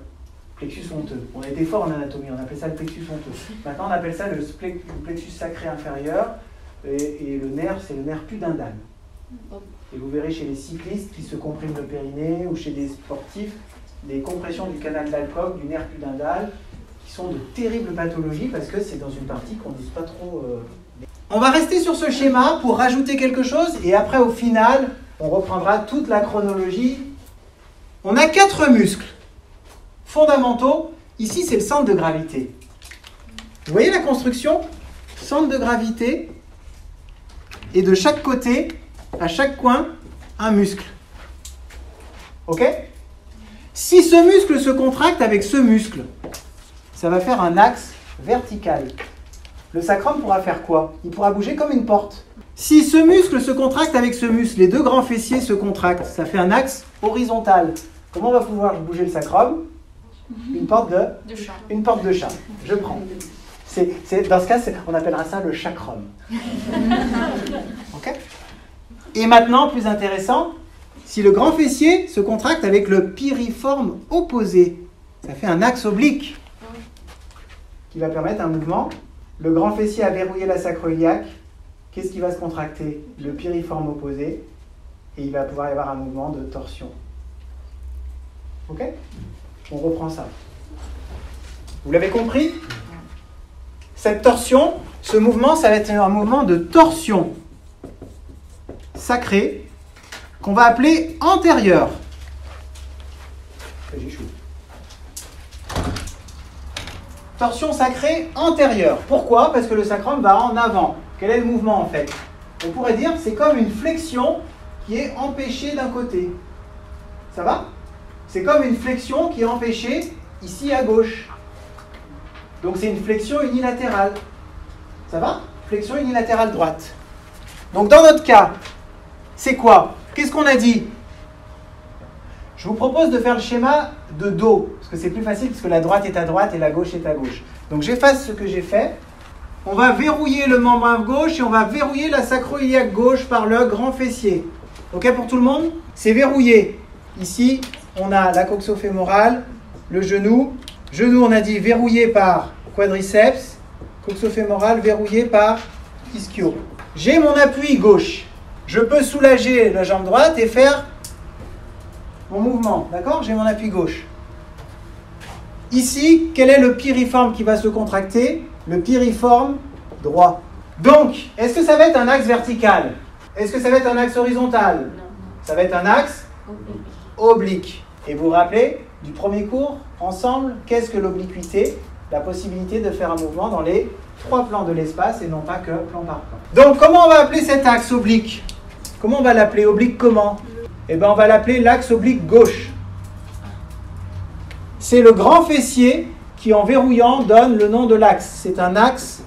Plexus honteux. On était fort en anatomie, on appelait ça le plexus honteux. Maintenant, on appelle ça le plexus sacré inférieur. Et le nerf, c'est le nerf pudendal. Et vous verrez chez les cyclistes qui se compriment le périnée, ou chez les sportifs, des compressions du canal d'Alcock, du nerf pudendal, qui sont de terribles pathologies parce que c'est dans une partie qu'on ne dit pas trop. On va rester sur ce schéma pour rajouter quelque chose et après, au final, on reprendra toute la chronologie. On a 4 muscles fondamentaux. Ici, c'est le centre de gravité. Vous voyez la construction? Centre de gravité. Et de chaque côté, à chaque coin, un muscle. Ok? Si ce muscle se contracte avec ce muscle, ça va faire un axe vertical. Le sacrum pourra faire quoi? Il pourra bouger comme une porte. Si ce muscle se contracte avec ce muscle, les deux grands fessiers se contractent, ça fait un axe horizontal. Comment on va pouvoir bouger le sacrum? Une porte de chat. Une porte de chat. Je prends. Dans ce cas, on appellera ça le chakrum. Ok? Et maintenant, plus intéressant, Si le grand fessier se contracte avec le piriforme opposé, ça fait un axe oblique qui va permettre un mouvement. Le grand fessier a verrouillé la sacro-iliaque. Qu'est-ce qui va se contracter? Le piriforme opposé. Et il va pouvoir y avoir un mouvement de torsion. Ok? On reprend ça. Vous l'avez compris? Cette torsion, ce mouvement, ça va être un mouvement de torsion sacrée qu'on va appeler antérieure. J'échoue. Torsion sacrée antérieure. Pourquoi? Parce que le sacrum va en avant. Quel est le mouvement en fait? On pourrait dire que c'est comme une flexion qui est empêchée d'un côté. Ça va? C'est comme une flexion qui est empêchée ici à gauche. Donc c'est une flexion unilatérale. Ça va? Flexion unilatérale droite. Donc dans notre cas, c'est quoi? Qu'est-ce qu'on a dit? Je vous propose de faire le schéma de dos, parce que c'est plus facile, parce que la droite est à droite et la gauche est à gauche. Donc j'efface ce que j'ai fait. On va verrouiller le membre inférieur gauche et on va verrouiller la sacro-iliaque gauche par le grand fessier. Ok pour tout le monde? C'est verrouillé. Ici, on a la coxo-fémorale, le genou. Genou, on a dit verrouillé par quadriceps. Coxo-fémorale verrouillé par ischio. J'ai mon appui gauche. Je peux soulager la jambe droite et faire mon mouvement. D'accord? J'ai mon appui gauche. Ici, quel est le piriforme qui va se contracter? Le piriforme droit. Donc, est-ce que ça va être un axe vertical? Est-ce que ça va être un axe horizontal? Non. Ça va être un axe oblique. Et vous vous rappelez du premier cours, ensemble, qu'est-ce que l'obliquité? La possibilité de faire un mouvement dans les 3 plans de l'espace et non pas que plan par plan. Donc, comment on va appeler cet axe oblique? Comment on va l'appeler? Oblique comment? Eh bien, on va l'appeler l'axe oblique gauche. C'est le grand fessier qui, en verrouillant, donne le nom de l'axe. C'est un axe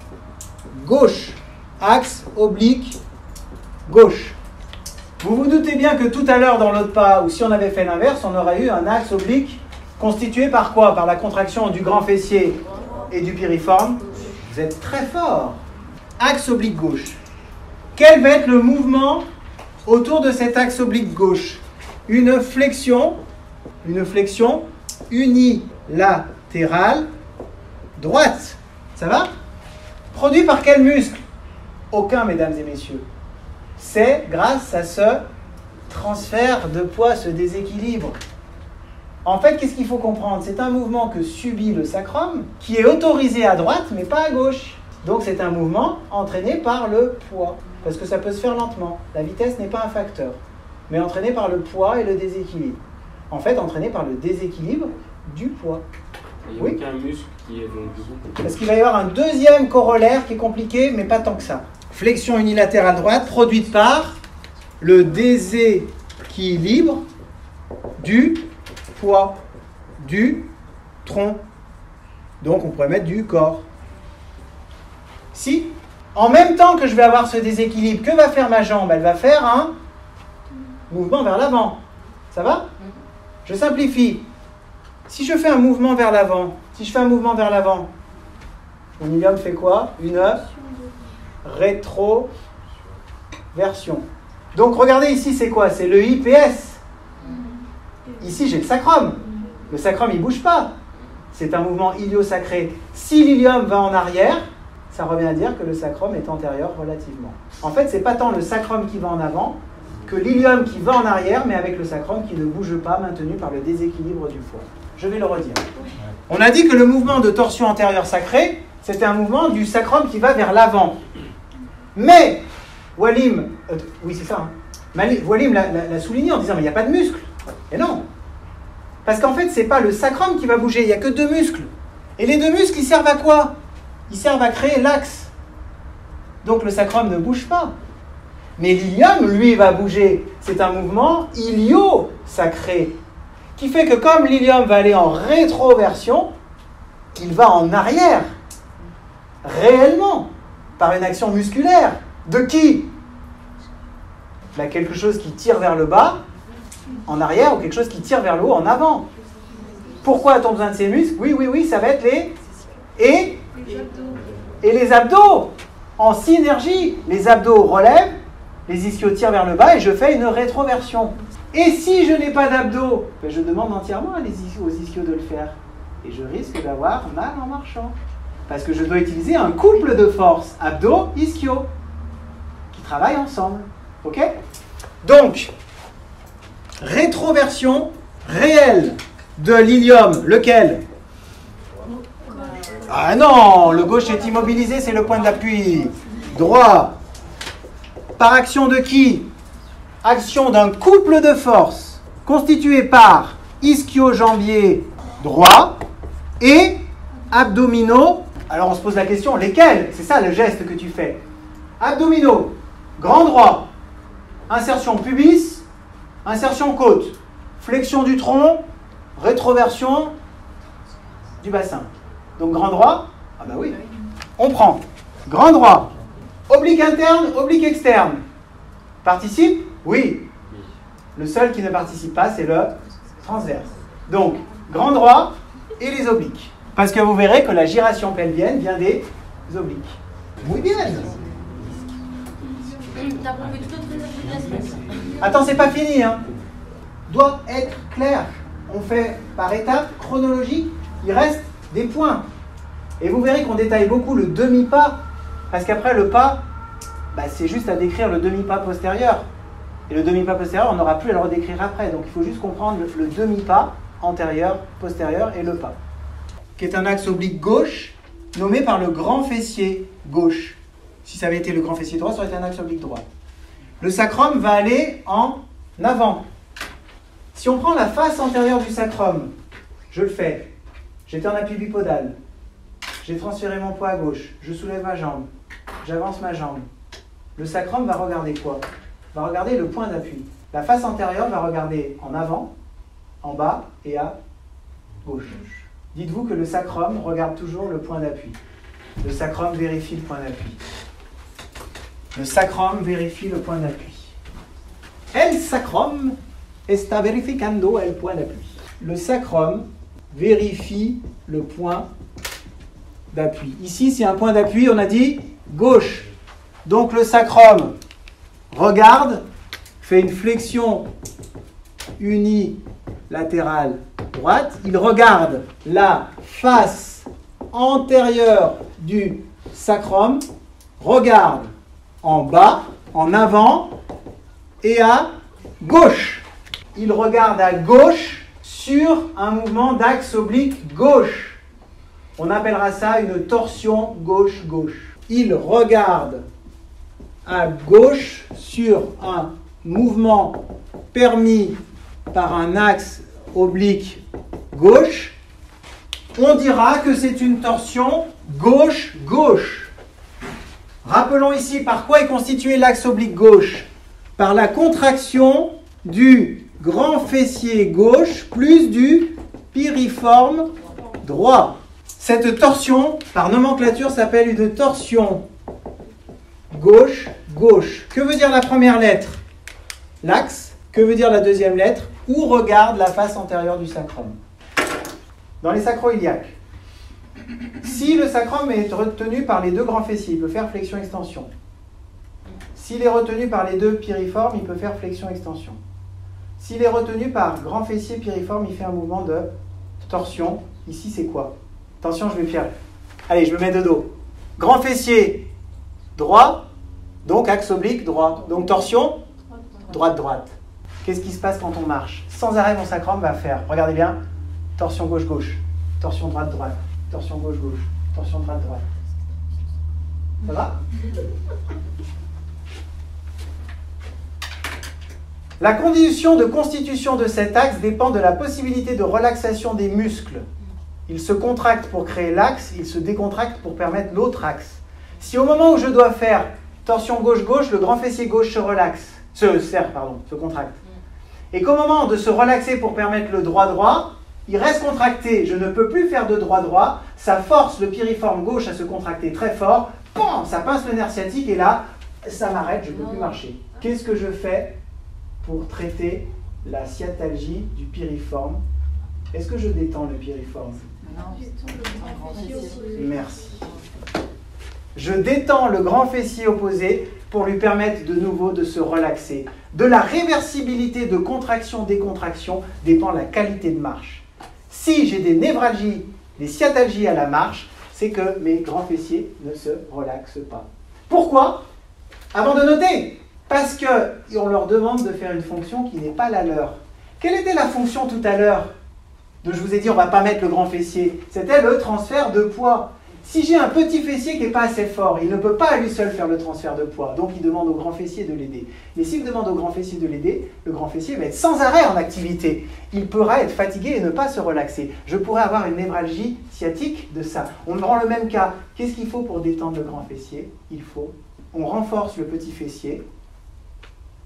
gauche. Axe oblique gauche. Vous vous doutez bien que tout à l'heure, dans l'autre pas, ou si on avait fait l'inverse, on aurait eu un axe oblique constitué par quoi? Par la contraction du grand fessier et du piriforme. Vous êtes très fort. Axe oblique gauche. Quel va être le mouvement autour de cet axe oblique gauche? Une flexion unilatérale droite. Ça va? Produit par quel muscle? Aucun, mesdames et messieurs. C'est grâce à ce transfert de poids, ce déséquilibre. En fait, qu'est-ce qu'il faut comprendre? C'est un mouvement que subit le sacrum, qui est autorisé à droite, mais pas à gauche. Donc c'est un mouvement entraîné par le poids, parce que ça peut se faire lentement. La vitesse n'est pas un facteur, mais entraîné par le poids et le déséquilibre. En fait, entraîné par le déséquilibre du poids. Il n'y a aucun muscle qui est donc du coup. Parce qu'il va y avoir un deuxième corollaire qui est compliqué, mais pas tant que ça. Flexion unilatérale droite produite par le déséquilibre du poids du tronc. Donc on pourrait mettre du corps. Si, en même temps que je vais avoir ce déséquilibre, que va faire ma jambe? Elle va faire un mouvement vers l'avant. Ça va? Je simplifie. Si je fais un mouvement vers l'avant, mon ilium fait quoi? Une rétroversion. Donc regardez ici, c'est quoi? C'est le IPS. Ici, j'ai le sacrum. Le sacrum, il ne bouge pas. C'est un mouvement iliosacré. Si l'ilium va en arrière, ça revient à dire que le sacrum est antérieur relativement. En fait, ce n'est pas tant le sacrum qui va en avant que l'ilium qui va en arrière, mais avec le sacrum qui ne bouge pas, maintenu par le déséquilibre du poids. Je vais le redire. On a dit que le mouvement de torsion antérieure sacrée, c'était un mouvement du sacrum qui va vers l'avant. Mais, Wallim, oui c'est ça, hein. Wallim l'a souligné en disant, mais il n'y a pas de muscle. Et non. Parce qu'en fait, ce n'est pas le sacrum qui va bouger, il n'y a que 2 muscles. Et les 2 muscles, ils servent à quoi? Ils servent à créer l'axe. Donc le sacrum ne bouge pas. Mais l'ilium, lui, va bouger. C'est un mouvement ilio-sacré. Qui fait que comme l'ilium va aller en rétroversion, il va en arrière. Réellement. Par une action musculaire. De qui? Bah, quelque chose qui tire vers le bas, en arrière, ou quelque chose qui tire vers le haut, en avant. Pourquoi a-t-on besoin de ces muscles? Oui, ça va être les... Et les abdos, en synergie. Les abdos relèvent, Les ischios tirent vers le bas et je fais une rétroversion. Et si je n'ai pas d'abdos, ben je demande entièrement aux ischios de le faire. Et je risque d'avoir mal en marchant. Parce que je dois utiliser un couple de forces, abdos-ischio, qui travaillent ensemble. Ok? Donc, rétroversion réelle de l'ilium, lequel? Ah non, le gauche est immobilisé, c'est le point d'appui. Droit. Par action de qui? Action d'un couple de forces constitué par ischio-jambier droit et abdominaux. Alors on se pose la question, lesquels? C'est ça le geste que tu fais. Abdominaux, grand droit, insertion pubis, insertion côte, flexion du tronc, rétroversion du bassin. Donc grand droit, ah bah oui, on prend grand droit, oblique interne, oblique externe. Participe? Oui. Le seul qui ne participe pas, c'est le transverse. Donc, grand droit et les obliques. Parce que vous verrez que la giration pelvienne vient des obliques. Muy bien. T'as compris toutes les explications. Attends, c'est pas fini, hein. Doit être clair. On fait par étapes chronologiques. Il reste des points. Et vous verrez qu'on détaille beaucoup le demi-pas. Parce qu'après, le pas, bah, c'est juste à décrire le demi-pas postérieur. Et le demi-pas postérieur, on n'aura plus à le redécrire après. Donc il faut juste comprendre le demi-pas antérieur, postérieur et le pas. Qui est un axe oblique gauche, nommé par le grand fessier gauche. Si ça avait été le grand fessier droit, ça aurait été un axe oblique droit. Le sacrum va aller en avant. Si on prend la face antérieure du sacrum, je le fais. J'étais en appui bipodal. J'ai transféré mon poids à gauche. Je soulève ma jambe. J'avance ma jambe. Le sacrum va regarder quoi? Va regarder le point d'appui. La face antérieure va regarder en avant, en bas et à gauche. Dites-vous que le sacrum regarde toujours le point d'appui. Le sacrum vérifie le point d'appui. Le sacrum vérifie le point d'appui. El sacrum está verificando el point d'appui. Le sacrum vérifie le point d'appui. Ici, c'est un point d'appui, on a dit gauche. Donc le sacrum regarde, fait une flexion unilatérale droite. Il regarde la face antérieure du sacrum, regarde en bas, en avant et à gauche. Il regarde à gauche sur un mouvement d'axe oblique gauche. On appellera ça une torsion gauche-gauche. Il regarde à gauche sur un mouvement permis par un axe oblique gauche. On dira que c'est une torsion gauche-gauche. Rappelons ici par quoi est constitué l'axe oblique gauche. Par la contraction du grand fessier gauche plus du piriforme droit. Cette torsion, par nomenclature, s'appelle une torsion gauche-gauche. Que veut dire la première lettre? L'axe. Que veut dire la deuxième lettre? Où regarde la face antérieure du sacrum? Dans les sacro-iliaques. Si le sacrum est retenu par les deux grands fessiers, il peut faire flexion-extension. S'il est retenu par les deux piriformes, il peut faire flexion-extension. S'il est retenu par grand fessier piriforme, il fait un mouvement de torsion. Ici, c'est quoi? Attention, je vais faire. Allez, je me mets de dos. Grand fessier droit, donc axe oblique droit. Donc torsion droite-droite. Qu'est-ce qui se passe quand on marche? Sans arrêt, mon sacrum va faire, regardez bien, torsion gauche-gauche, torsion droite-droite, torsion gauche-gauche, torsion droite-droite. Ça va? La condition de constitution de cet axe dépend de la possibilité de relaxation des muscles. Il se contracte pour créer l'axe, il se décontracte pour permettre l'autre axe. Si au moment où je dois faire torsion gauche-gauche, le grand fessier gauche se contracte. Et qu'au moment de se relaxer pour permettre le droit-droit, il reste contracté, je ne peux plus faire de droit-droit, ça force le piriforme gauche à se contracter très fort, PAM, ça pince le nerf sciatique et là, ça m'arrête, je ne peux plus marcher. Qu'est-ce que je fais pour traiter la sciatalgie du piriforme? Est-ce que je détends le piriforme? Le grand fessier aussi. Merci. Je détends le grand fessier opposé pour lui permettre de nouveau de se relaxer. De la réversibilité de contraction-décontraction dépend la qualité de marche. Si j'ai des névralgies, des sciatalgies à la marche, c'est que mes grands fessiers ne se relaxent pas. Pourquoi? Avant de noter, parce qu'on leur demande de faire une fonction qui n'est pas la leur. Quelle était la fonction tout à l'heure dont je vous ai dit on ne va pas mettre le grand fessier? C'était le transfert de poids. Si j'ai un petit fessier qui n'est pas assez fort, il ne peut pas à lui seul faire le transfert de poids, donc il demande au grand fessier de l'aider. Mais s'il demande au grand fessier de l'aider, le grand fessier va être sans arrêt en activité. Il pourra être fatigué et ne pas se relaxer. Je pourrais avoir une névralgie sciatique de ça. On prend le même cas. Qu'est-ce qu'il faut pour détendre le grand fessier? On renforce le petit fessier.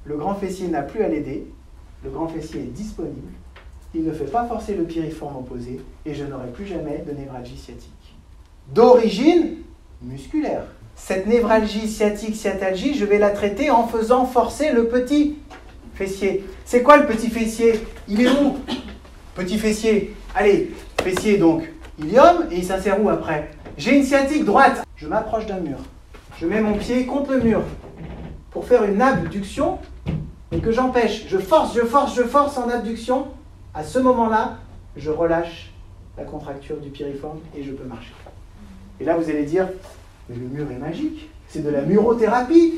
Le grand fessier n'a plus à l'aider. Le grand fessier est disponible. Il ne fait pas forcer le piriforme opposé et je n'aurai plus jamais de névralgie sciatique. D'origine musculaire. Cette névralgie sciatique, sciatalgie, je vais la traiter en faisant forcer le petit fessier. C'est quoi le petit fessier? Il est où? Petit fessier. Allez, fessier donc ilium et il s'insère où après? J'ai une sciatique droite. Je m'approche d'un mur. Je mets mon pied contre le mur pour faire une abduction et que j'empêche. Je force en abduction. À ce moment-là, je relâche la contracture du piriforme et je peux marcher. Et là, vous allez dire, mais le mur est magique, c'est de la murothérapie.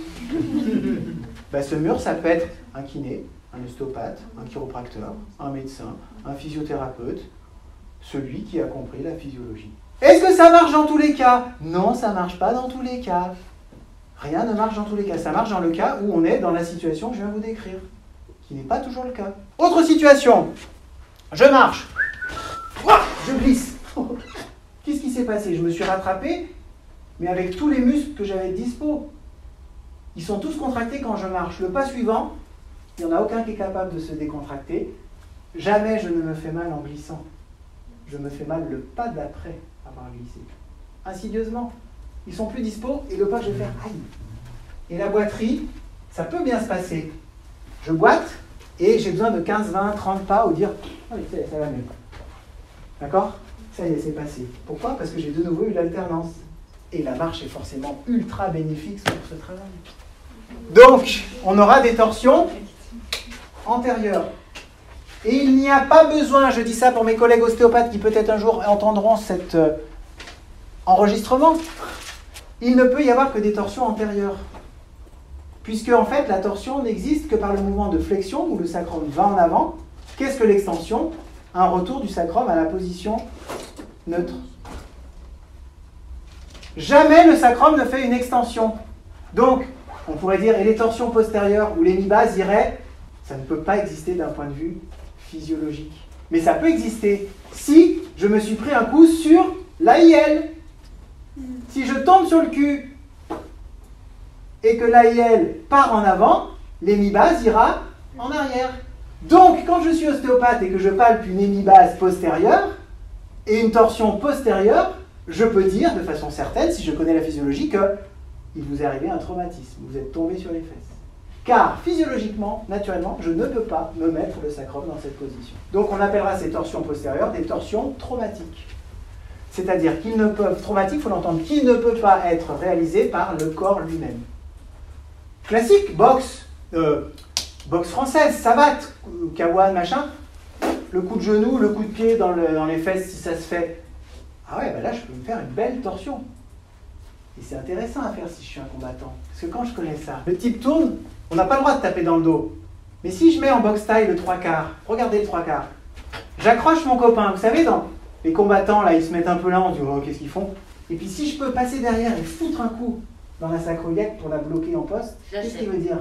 Ce mur, ça peut être un kiné, un ostéopathe, un chiropracteur, un médecin, un physiothérapeute, celui qui a compris la physiologie. Est-ce que ça marche dans tous les cas? Non, ça ne marche pas dans tous les cas. Rien ne marche dans tous les cas. Ça marche dans le cas où on est dans la situation que je viens vous décrire, qui n'est pas toujours le cas. Autre situation. Je marche. Je glisse. Qu'est-ce qui s'est passé? Je me suis rattrapé, mais avec tous les muscles que j'avais dispo. Ils sont tous contractés quand je marche. Le pas suivant, il n'y en a aucun qui est capable de se décontracter. Jamais je ne me fais mal en glissant. Je me fais mal le pas d'après avoir glissé. Insidieusement. Ils sont plus dispo et le pas, je vais faire aïe. Et la boiterie, ça peut bien se passer. Je boite et j'ai besoin de 15, 20, 30 pas ou dire ah oui, ça va mieux. D'accord? Ça y est, c'est passé. Pourquoi? Parce que j'ai de nouveau eu l'alternance. Et la marche est forcément ultra bénéfique pour ce travail. Donc, on aura des torsions antérieures. Et il n'y a pas besoin, je dis ça pour mes collègues ostéopathes qui peut-être un jour entendront cet enregistrement, il ne peut y avoir que des torsions antérieures. Puisque en fait, la torsion n'existe que par le mouvement de flexion où le sacrum va en avant. Qu'est-ce que l'extension? Un retour du sacrum à la position neutre. Jamais le sacrum ne fait une extension. Donc, on pourrait dire, et les torsions postérieures ou l'hémibase iraient, ça ne peut pas exister d'un point de vue physiologique. Mais ça peut exister si je me suis pris un coup sur l'AIL. Si je tombe sur le cul et que l'AIL part en avant, l'hémibase ira en arrière. Donc, quand je suis ostéopathe et que je palpe une hémibase postérieure et une torsion postérieure, je peux dire de façon certaine, si je connais la physiologie, qu'il vous est arrivé un traumatisme, vous êtes tombé sur les fesses. Car physiologiquement, naturellement, je ne peux pas me mettre le sacrum dans cette position. Donc on appellera ces torsions postérieures des torsions traumatiques. C'est-à-dire qu'ils ne peuvent, traumatiques, il faut l'entendre, qui ne peut pas être réalisé par le corps lui-même. Classique, boxe française, savate, kawan, machin, le coup de genou, le coup de pied dans les fesses, si ça se fait. Ah ouais, là je peux me faire une belle torsion. Et c'est intéressant à faire si je suis un combattant. Parce que quand je connais ça, le type tourne, on n'a pas le droit de taper dans le dos. Mais si je mets en boxe taille le 3/4, regardez le 3/4, j'accroche mon copain, vous savez, dans les combattants, là, ils se mettent un peu là, on dit, oh, qu'est-ce qu'ils font? Et puis si je peux passer derrière et foutre un coup dans la sacroiliaque pour la bloquer en poste, qu'est-ce qu'il veut dire?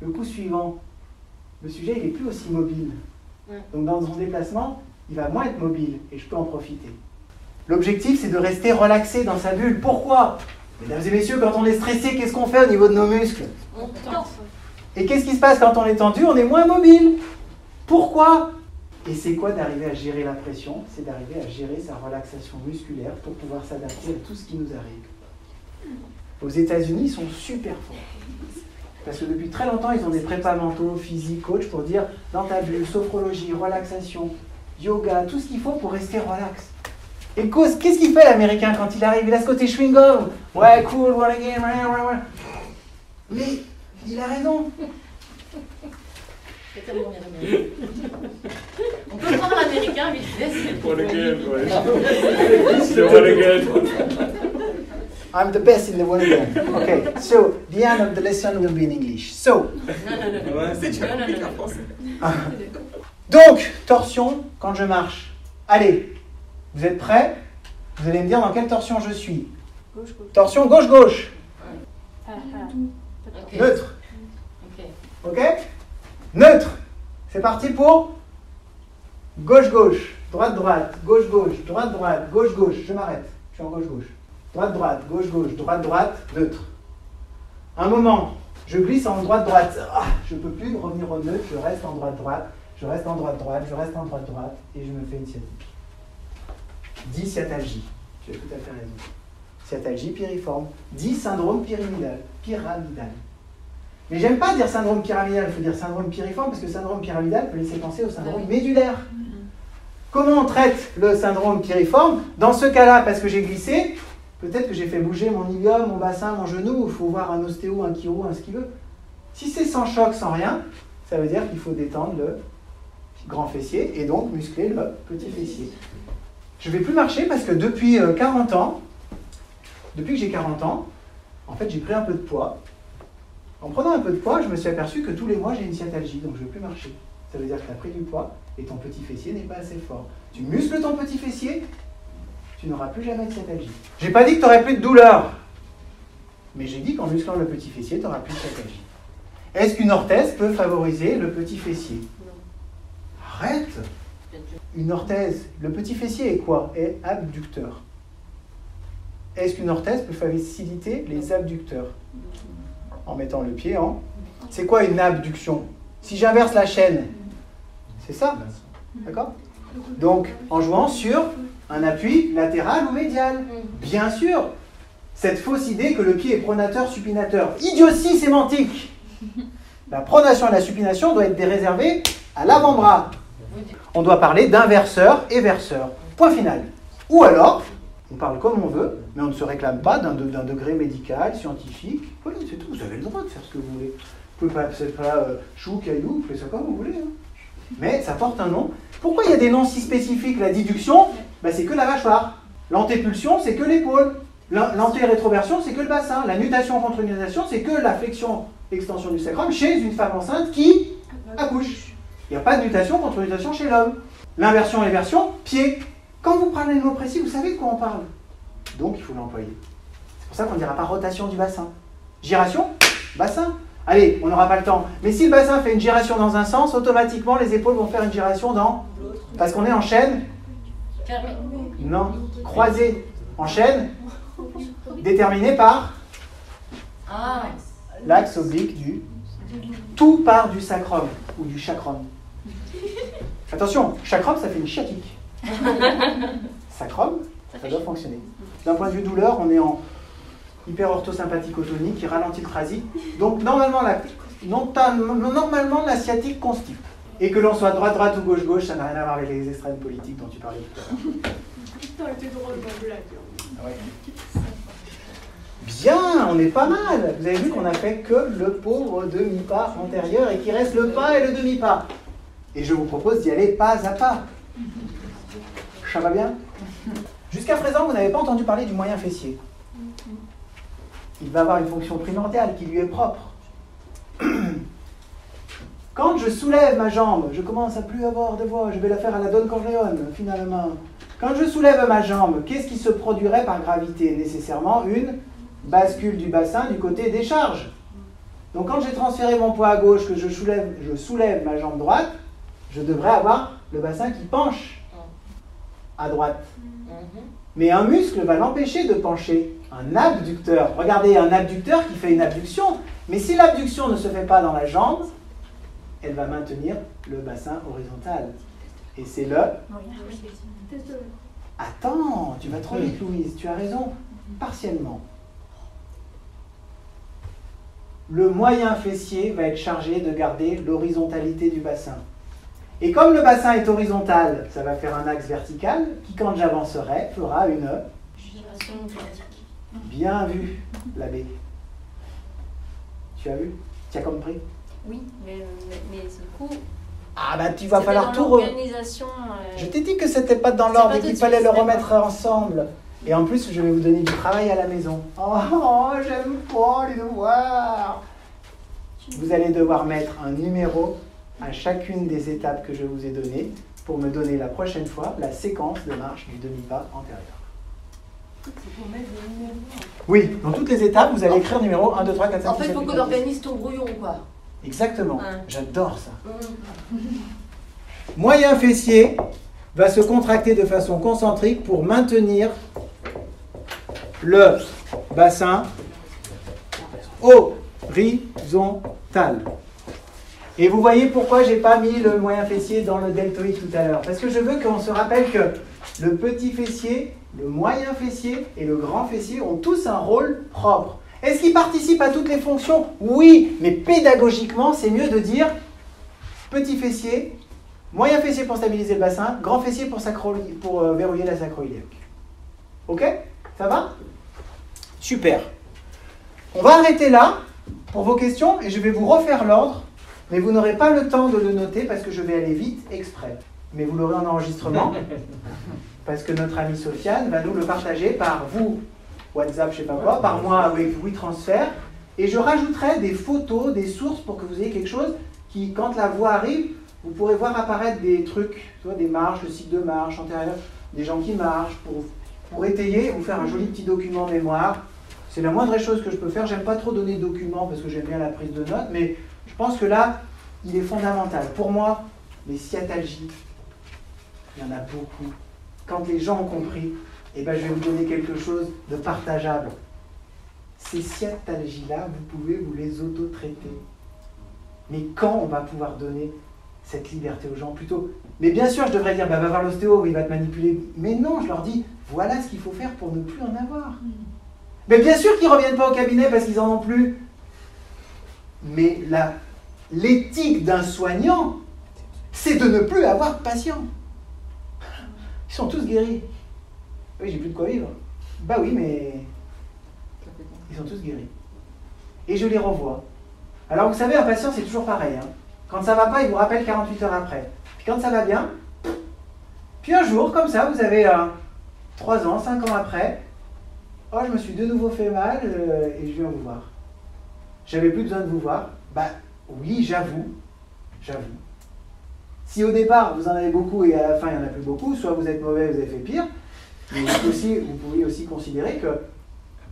Le coup suivant, le sujet, il n'est plus aussi mobile. Donc dans son déplacement, il va moins être mobile et je peux en profiter. L'objectif, c'est de rester relaxé dans sa bulle. Pourquoi? Mesdames et messieurs, quand on est stressé, qu'est-ce qu'on fait au niveau de nos muscles? On tend. Et qu'est-ce qui se passe quand on est tendu? On est moins mobile. Pourquoi? Et c'est quoi d'arriver à gérer la pression? C'est d'arriver à gérer sa relaxation musculaire pour pouvoir s'adapter à tout ce qui nous arrive. Aux États-Unis, ils sont super forts. Parce que depuis très longtemps, ils ont des prépas mentaux, physiques, coach pour dire dans ta bulle, sophrologie, relaxation, yoga, tout ce qu'il faut pour rester relax. Et qu'est-ce qu'il fait l'Américain quand il arrive? Il a ce côté chewing-gum. Ouais, cool, one again, ouais. Mais il a raison. C'est tellement bien. On peut prendre l'américain vite fait. One again, ouais. C'est one again. I'm the best in the one again. Okay, so the end of the lesson will be in English. So, donc, torsion quand je marche. Allez, vous êtes prêts? Vous allez me dire dans quelle torsion je suis. Torsion gauche-gauche. Okay. Neutre. Ok. Ok? Neutre. C'est parti pour gauche-gauche, droite-droite, gauche-gauche, droite-droite, gauche-gauche. Je m'arrête. Je suis en gauche-gauche. Droite-droite, gauche-gauche, droite-droite, neutre. Un moment, je glisse en droite-droite. Ah, je ne peux plus revenir au neutre. Je reste en droite-droite. Je reste en droite-droite. Je reste en droite-droite. Et je me fais une sciatique. 10 sciatalgie. Tu as tout à fait raison. Sciatalgie piriforme. 10 syndrome pyramidal. Mais j'aime pas dire syndrome pyramidal, il faut dire syndrome piriforme, parce que syndrome pyramidal peut laisser penser au syndrome médulaire. Comment on traite le syndrome piriforme? Dans ce cas-là, parce que j'ai glissé, peut-être que j'ai fait bouger mon ilium, mon bassin, mon genou, il faut voir un ostéo, un chiro, ce qu'il veut. Si c'est sans choc, sans rien, ça veut dire qu'il faut détendre le grand fessier et donc muscler le petit fessier. Je ne vais plus marcher parce que depuis 40 ans, depuis que j'ai 40 ans, en fait j'ai pris un peu de poids. En prenant un peu de poids, je me suis aperçu que tous les mois j'ai une sciatalgie, donc je ne vais plus marcher. Ça veut dire que tu as pris du poids et ton petit fessier n'est pas assez fort. Tu muscles ton petit fessier, tu n'auras plus jamais de sciatalgie. J'ai pas dit que tu n'aurais plus de douleur, mais j'ai dit qu'en musclant le petit fessier, tu n'auras plus de sciatalgie. Est-ce qu'une orthèse peut favoriser le petit fessier? Arrête! Une orthèse, le petit fessier est quoi? Est abducteur. Est-ce qu'une orthèse peut faciliter les abducteurs? En mettant le pied en... C'est quoi une abduction? Si j'inverse la chaîne, c'est ça? D'accord? Donc, en jouant sur un appui latéral ou médial. Bien sûr, cette fausse idée que le pied est pronateur, supinateur. Idiotie sémantique! La pronation et la supination doivent être réservées à l'avant-bras. On doit parler d'inverseur et verseur. Point final. Ou alors, on parle comme on veut, mais on ne se réclame pas d'un degré médical, scientifique. Voilà, c'est tout. Vous avez le droit de faire ce que vous voulez. Vous pouvez pas, peut-être pas chou, caillou, vous faites ça comme vous voulez. Hein. Mais ça porte un nom. Pourquoi il y a des noms si spécifiques? La déduction, ben, c'est que la mâchoire. L'antépulsion, c'est que l'épaule. L'antérétroversion, c'est que le bassin. La nutation contre nutation, c'est que la flexion-extension du sacrum chez une femme enceinte qui accouche. Il n'y a pas de nutation contre nutation chez l'homme. L'inversion et l'éversion, pied. Quand vous parlez de mots précis, vous savez de quoi on parle. Donc, il faut l'employer. C'est pour ça qu'on ne dira pas rotation du bassin. Giration, bassin. Allez, on n'aura pas le temps. Mais si le bassin fait une giration dans un sens, automatiquement, les épaules vont faire une giration dans... Parce qu'on est en chaîne. Non, croisée. En chaîne, déterminée par l'axe oblique du... Tout part du sacrum ou du chakrum. Attention, chakrum, ça fait une sciatique. Sacrum, ça doit fonctionner. D'un point de vue douleur, on est en hyper-orthosympathico-tonique qui ralentit le trasique. Donc normalement la sciatique constipe. Et que l'on soit droite-droite ou gauche-gauche, ça n'a rien à voir avec les extrêmes politiques dont tu parlais tout à l'heure. Putain, était drôle ma blague. Ouais. Bien, on est pas mal. Vous avez vu qu'on a fait que le pauvre demi-pas antérieur et qu'il reste le pas et le demi-pas. Et je vous propose d'y aller pas à pas. Ça va bien? Jusqu'à présent, vous n'avez pas entendu parler du moyen fessier. Il va avoir une fonction primordiale qui lui est propre. Quand je soulève ma jambe, je commence à plus avoir de voix, je vais la faire à la Don Corleone, finalement. Quand je soulève ma jambe, qu'est-ce qui se produirait par gravité? Nécessairement une bascule du bassin du côté des charges. Donc quand j'ai transféré mon poids à gauche, que je soulève ma jambe droite, je devrais avoir le bassin qui penche à droite. Mais un muscle va l'empêcher de pencher. Un abducteur. Regardez, un abducteur qui fait une abduction. Mais si l'abduction ne se fait pas dans la jambe, elle va maintenir le bassin horizontal. Et c'est le... Attends, tu vas trop vite, Louise. Tu as raison, partiellement. Le moyen fessier va être chargé de garder l'horizontalité du bassin. Et comme le bassin est horizontal, ça va faire un axe vertical qui, quand j'avancerai, fera une... Génération automatique. Bien vu, l'abbé. Tu as vu? Tu as compris? Oui, mais du coup... Ah bah tu vas falloir tout... L'organisation... Je t'ai dit que c'était pas dans l'ordre et qu'il fallait le remettre ensemble. Et en plus, je vais vous donner du travail à la maison. Oh, j'aime pas les devoirs. Vous allez devoir mettre un numéro à chacune des étapes que je vous ai données pour me donner la prochaine fois la séquence de marche du demi-pas antérieur. Oui, dans toutes les étapes, vous allez écrire numéro 1, 2, 3, 4, 5, 6, 7, 8, 9, 10. En fait, il faut qu'on organise ton brouillon, quoi. Exactement, Ouais. j'adore ça. Moyen fessier va se contracter de façon concentrique pour maintenir le bassin horizontal. Et vous voyez pourquoi je n'ai pas mis le moyen fessier dans le deltoïde tout à l'heure. Parce que je veux qu'on se rappelle que le petit fessier, le moyen fessier et le grand fessier ont tous un rôle propre. Est-ce qu'ils participent à toutes les fonctions? Oui, mais pédagogiquement, c'est mieux de dire petit fessier, moyen fessier pour stabiliser le bassin, grand fessier pour verrouiller la sacro-iliaque. Ok? Ça va? Super. On va arrêter là pour vos questions et je vais vous refaire l'ordre, mais vous n'aurez pas le temps de le noter parce que je vais aller vite exprès. Mais vous l'aurez en enregistrement parce que notre amie Sofiane va nous le partager par vous, WhatsApp, je sais pas quoi, par moi avec WeTransfer, et je rajouterai des photos, des sources pour que vous ayez quelque chose qui, quand la voix arrive, vous pourrez voir apparaître des trucs, tu vois, des marches, le cycle de marche antérieur, des gens qui marchent, pour étayer, vous faire un joli petit document mémoire. C'est la moindre chose que je peux faire. J'aime pas trop donner de documents parce que j'aime bien la prise de notes, mais je pense que là, il est fondamental. Pour moi, les sciatalgies, il y en a beaucoup. Quand les gens ont compris, eh ben, je vais vous donner quelque chose de partageable. Ces sciatalgies-là, vous pouvez vous les auto-traiter. Mais quand on va pouvoir donner cette liberté aux gens plutôt? Mais bien sûr, je devrais dire, bah, va voir l'ostéo, il va te manipuler. Mais non, je leur dis, voilà ce qu'il faut faire pour ne plus en avoir. Mais bien sûr qu'ils ne reviennent pas au cabinet parce qu'ils n'en ont plus. Mais l'éthique d'un soignant, c'est de ne plus avoir de patients. Ils sont tous guéris. Oui, j'ai plus de quoi vivre. Bah oui, mais ils sont tous guéris. Et je les revois. Alors vous savez, un patient, c'est toujours pareil. Hein. Quand ça ne va pas, il vous rappelle 48 heures après. Puis quand ça va bien, puis un jour, comme ça, vous avez 3 ans, 5 ans après, oh, je me suis de nouveau fait mal et je viens vous voir. J'avais plus besoin de vous voir. Bah oui, j'avoue. Si au départ, vous en avez beaucoup et à la fin, il n'y en a plus beaucoup, soit vous êtes mauvais, vous avez fait pire, mais vous pouvez aussi considérer que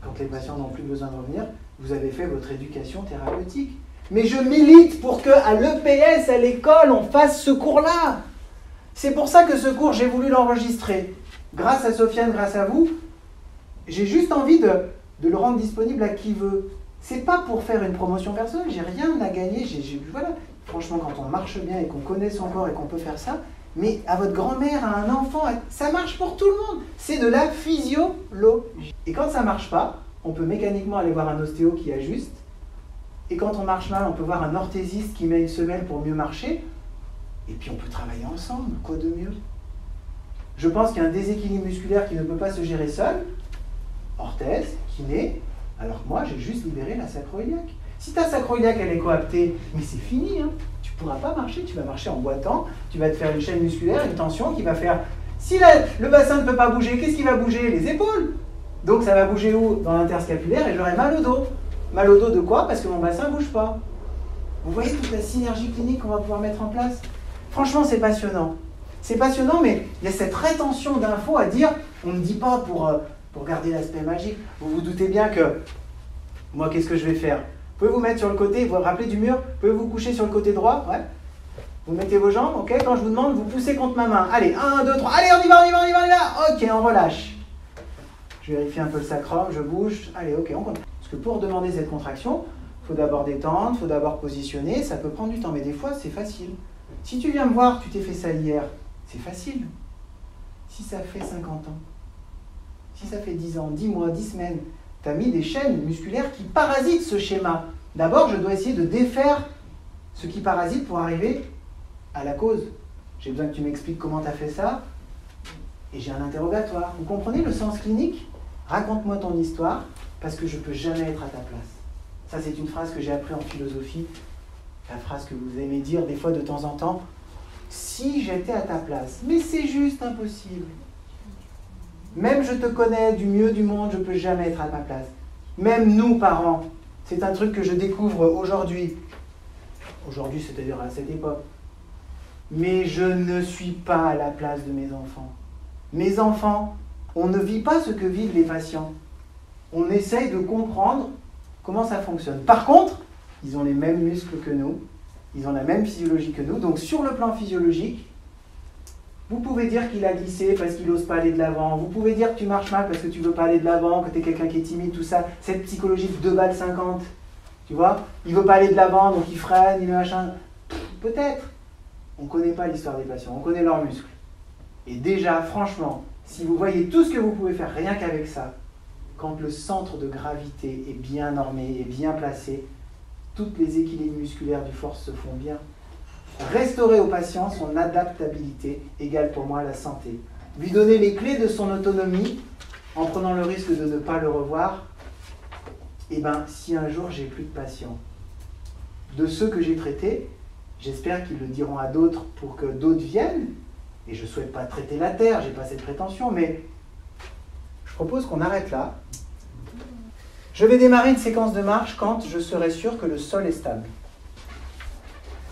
quand les patients n'ont plus besoin de revenir, vous avez fait votre éducation thérapeutique. Mais je milite pour qu'à l'EPS, à l'école, on fasse ce cours-là. C'est pour ça que ce cours, j'ai voulu l'enregistrer. Grâce à Sofiane, grâce à vous, j'ai juste envie de le rendre disponible à qui veut. C'est pas pour faire une promotion personnelle, j'ai rien à gagner. Voilà. Franchement, quand on marche bien et qu'on connaît son corps et qu'on peut faire ça, mais à votre grand-mère, à un enfant, ça marche pour tout le monde. C'est de la physiologie. Et quand ça marche pas, on peut mécaniquement aller voir un ostéo qui ajuste. Et quand on marche mal, on peut voir un orthésiste qui met une semelle pour mieux marcher. Et puis on peut travailler ensemble, quoi de mieux? Je pense qu'il y a un déséquilibre musculaire qui ne peut pas se gérer seul. Orthèse, kiné, alors que moi j'ai juste libéré la sacro-iliaque. Si ta sacro-iliaque elle est coaptée, mais c'est fini, hein. Tu ne pourras pas marcher, tu vas marcher en boitant, tu vas te faire une chaîne musculaire, une tension qui va faire... Si le bassin ne peut pas bouger, qu'est-ce qui va bouger? Les épaules. Donc ça va bouger où? Dans l'interscapulaire et j'aurai mal au dos. Mal au dos de quoi? Parce que mon bassin ne bouge pas. Vous voyez toute la synergie clinique qu'on va pouvoir mettre en place? Franchement, c'est passionnant. C'est passionnant, mais il y a cette rétention d'infos à dire, on ne dit pas pour garder l'aspect magique. Vous vous doutez bien que, moi, qu'est-ce que je vais faire? Vous pouvez vous mettre sur le côté, vous vous rappelez du mur? Vous pouvez vous coucher sur le côté droit? Ouais. Vous mettez vos jambes, ok? Quand je vous demande, vous poussez contre ma main. Allez, 1, 2, 3, allez, on y va! Ok, on relâche. Je vérifie un peu le sacrum, je bouge. Allez, ok, on continue. Parce que pour demander cette contraction, il faut d'abord détendre, il faut d'abord positionner, ça peut prendre du temps, mais des fois, c'est facile. Si tu viens me voir, tu t'es fait ça hier, c'est facile. Si ça fait 50 ans, si ça fait 10 ans, 10 mois, 10 semaines, tu as mis des chaînes musculaires qui parasitent ce schéma. D'abord, je dois essayer de défaire ce qui parasite pour arriver à la cause. j'ai besoin que tu m'expliques comment tu as fait ça, et j'ai un interrogatoire. Vous comprenez le sens clinique? Raconte-moi ton histoire, parce que je ne peux jamais être à ta place. Ça, c'est une phrase que j'ai appris en philosophie, la phrase que vous aimez dire des fois de temps en temps. Si j'étais à ta place, mais c'est juste impossible. Même je te connais du mieux du monde, je ne peux jamais être à ta place. Même nous, parents, c'est un truc que je découvre aujourd'hui. Aujourd'hui, c'est-à-dire à cette époque. Mais je ne suis pas à la place de mes enfants. Mes enfants, on ne vit pas ce que vivent les patients. On essaye de comprendre comment ça fonctionne. Par contre, ils ont les mêmes muscles que nous, ils ont la même physiologie que nous. Donc sur le plan physiologique, vous pouvez dire qu'il a glissé parce qu'il n'ose pas aller de l'avant. Vous pouvez dire que tu marches mal parce que tu ne veux pas aller de l'avant, que tu es quelqu'un qui est timide, tout ça. Cette psychologie de 2 balles 50, tu vois, il ne veut pas aller de l'avant, donc il freine, il machin. Peut-être. On ne connaît pas l'histoire des patients, on connaît leurs muscles. Et déjà, franchement, si vous voyez tout ce que vous pouvez faire rien qu'avec ça, quand le centre de gravité est bien normé et bien placé, toutes les équilibres musculaires du force se font bien. Restaurer au patient son adaptabilité égale pour moi la santé. Lui donner les clés de son autonomie en prenant le risque de ne pas le revoir. Et bien, si un jour j'ai plus de patients, de ceux que j'ai traités, j'espère qu'ils le diront à d'autres pour que d'autres viennent. Et je ne souhaite pas traiter la terre, je n'ai pas cette prétention, mais je propose qu'on arrête là. Je vais démarrer une séquence de marche quand je serai sûr que le sol est stable.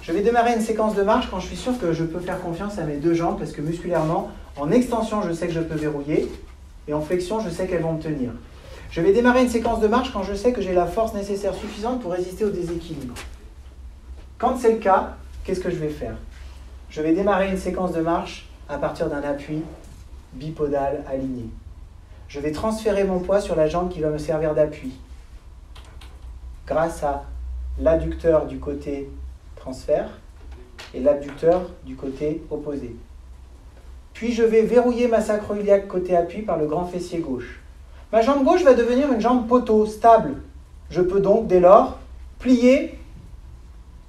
Je vais démarrer une séquence de marche quand je suis sûr que je peux faire confiance à mes 2 jambes, parce que musculairement, en extension, je sais que je peux verrouiller, et en flexion, je sais qu'elles vont me tenir. Je vais démarrer une séquence de marche quand je sais que j'ai la force nécessaire suffisante pour résister au déséquilibre. Quand c'est le cas, qu'est-ce que je vais faire? Je vais démarrer une séquence de marche à partir d'un appui bipodal aligné. Je vais transférer mon poids sur la jambe qui va me servir d'appui, grâce à l'adducteur du côté transfert et l'abducteur du côté opposé. Puis je vais verrouiller ma sacro-iliaque côté appui par le grand fessier gauche. Ma jambe gauche va devenir une jambe poteau, stable. Je peux donc, dès lors, plier,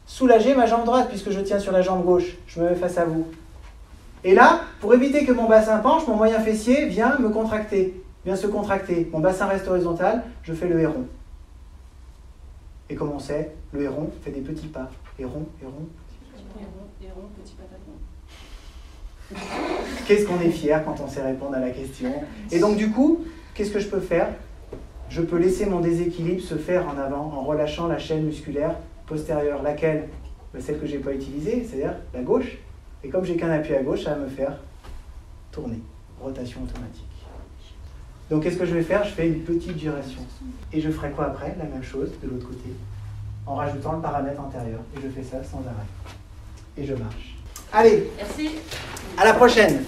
soulager ma jambe droite puisque je tiens sur la jambe gauche. Je me mets face à vous. Et là, pour éviter que mon bassin penche, mon moyen fessier vient me contracter, vient se contracter. Mon bassin reste horizontal, je fais le héron. Et comme on sait, le héron fait des petits pas. Héron, héron, Héron, petit patagon. Qu'est-ce qu'on est fier quand on sait répondre à la question. Et donc du coup, qu'est-ce que je peux faire? Je peux laisser mon déséquilibre se faire en avant en relâchant la chaîne musculaire postérieure. Laquelle? Celle que je n'ai pas utilisée, c'est-à-dire la gauche. Et comme j'ai qu'un appui à gauche, ça va me faire tourner. Rotation automatique. Donc qu'est-ce que je vais faire? Je fais une petite gyration. Et je ferai quoi après? La même chose de l'autre côté, en rajoutant le paramètre antérieur. Et je fais ça sans arrêt. Et je marche. Allez, Merci. à la prochaine.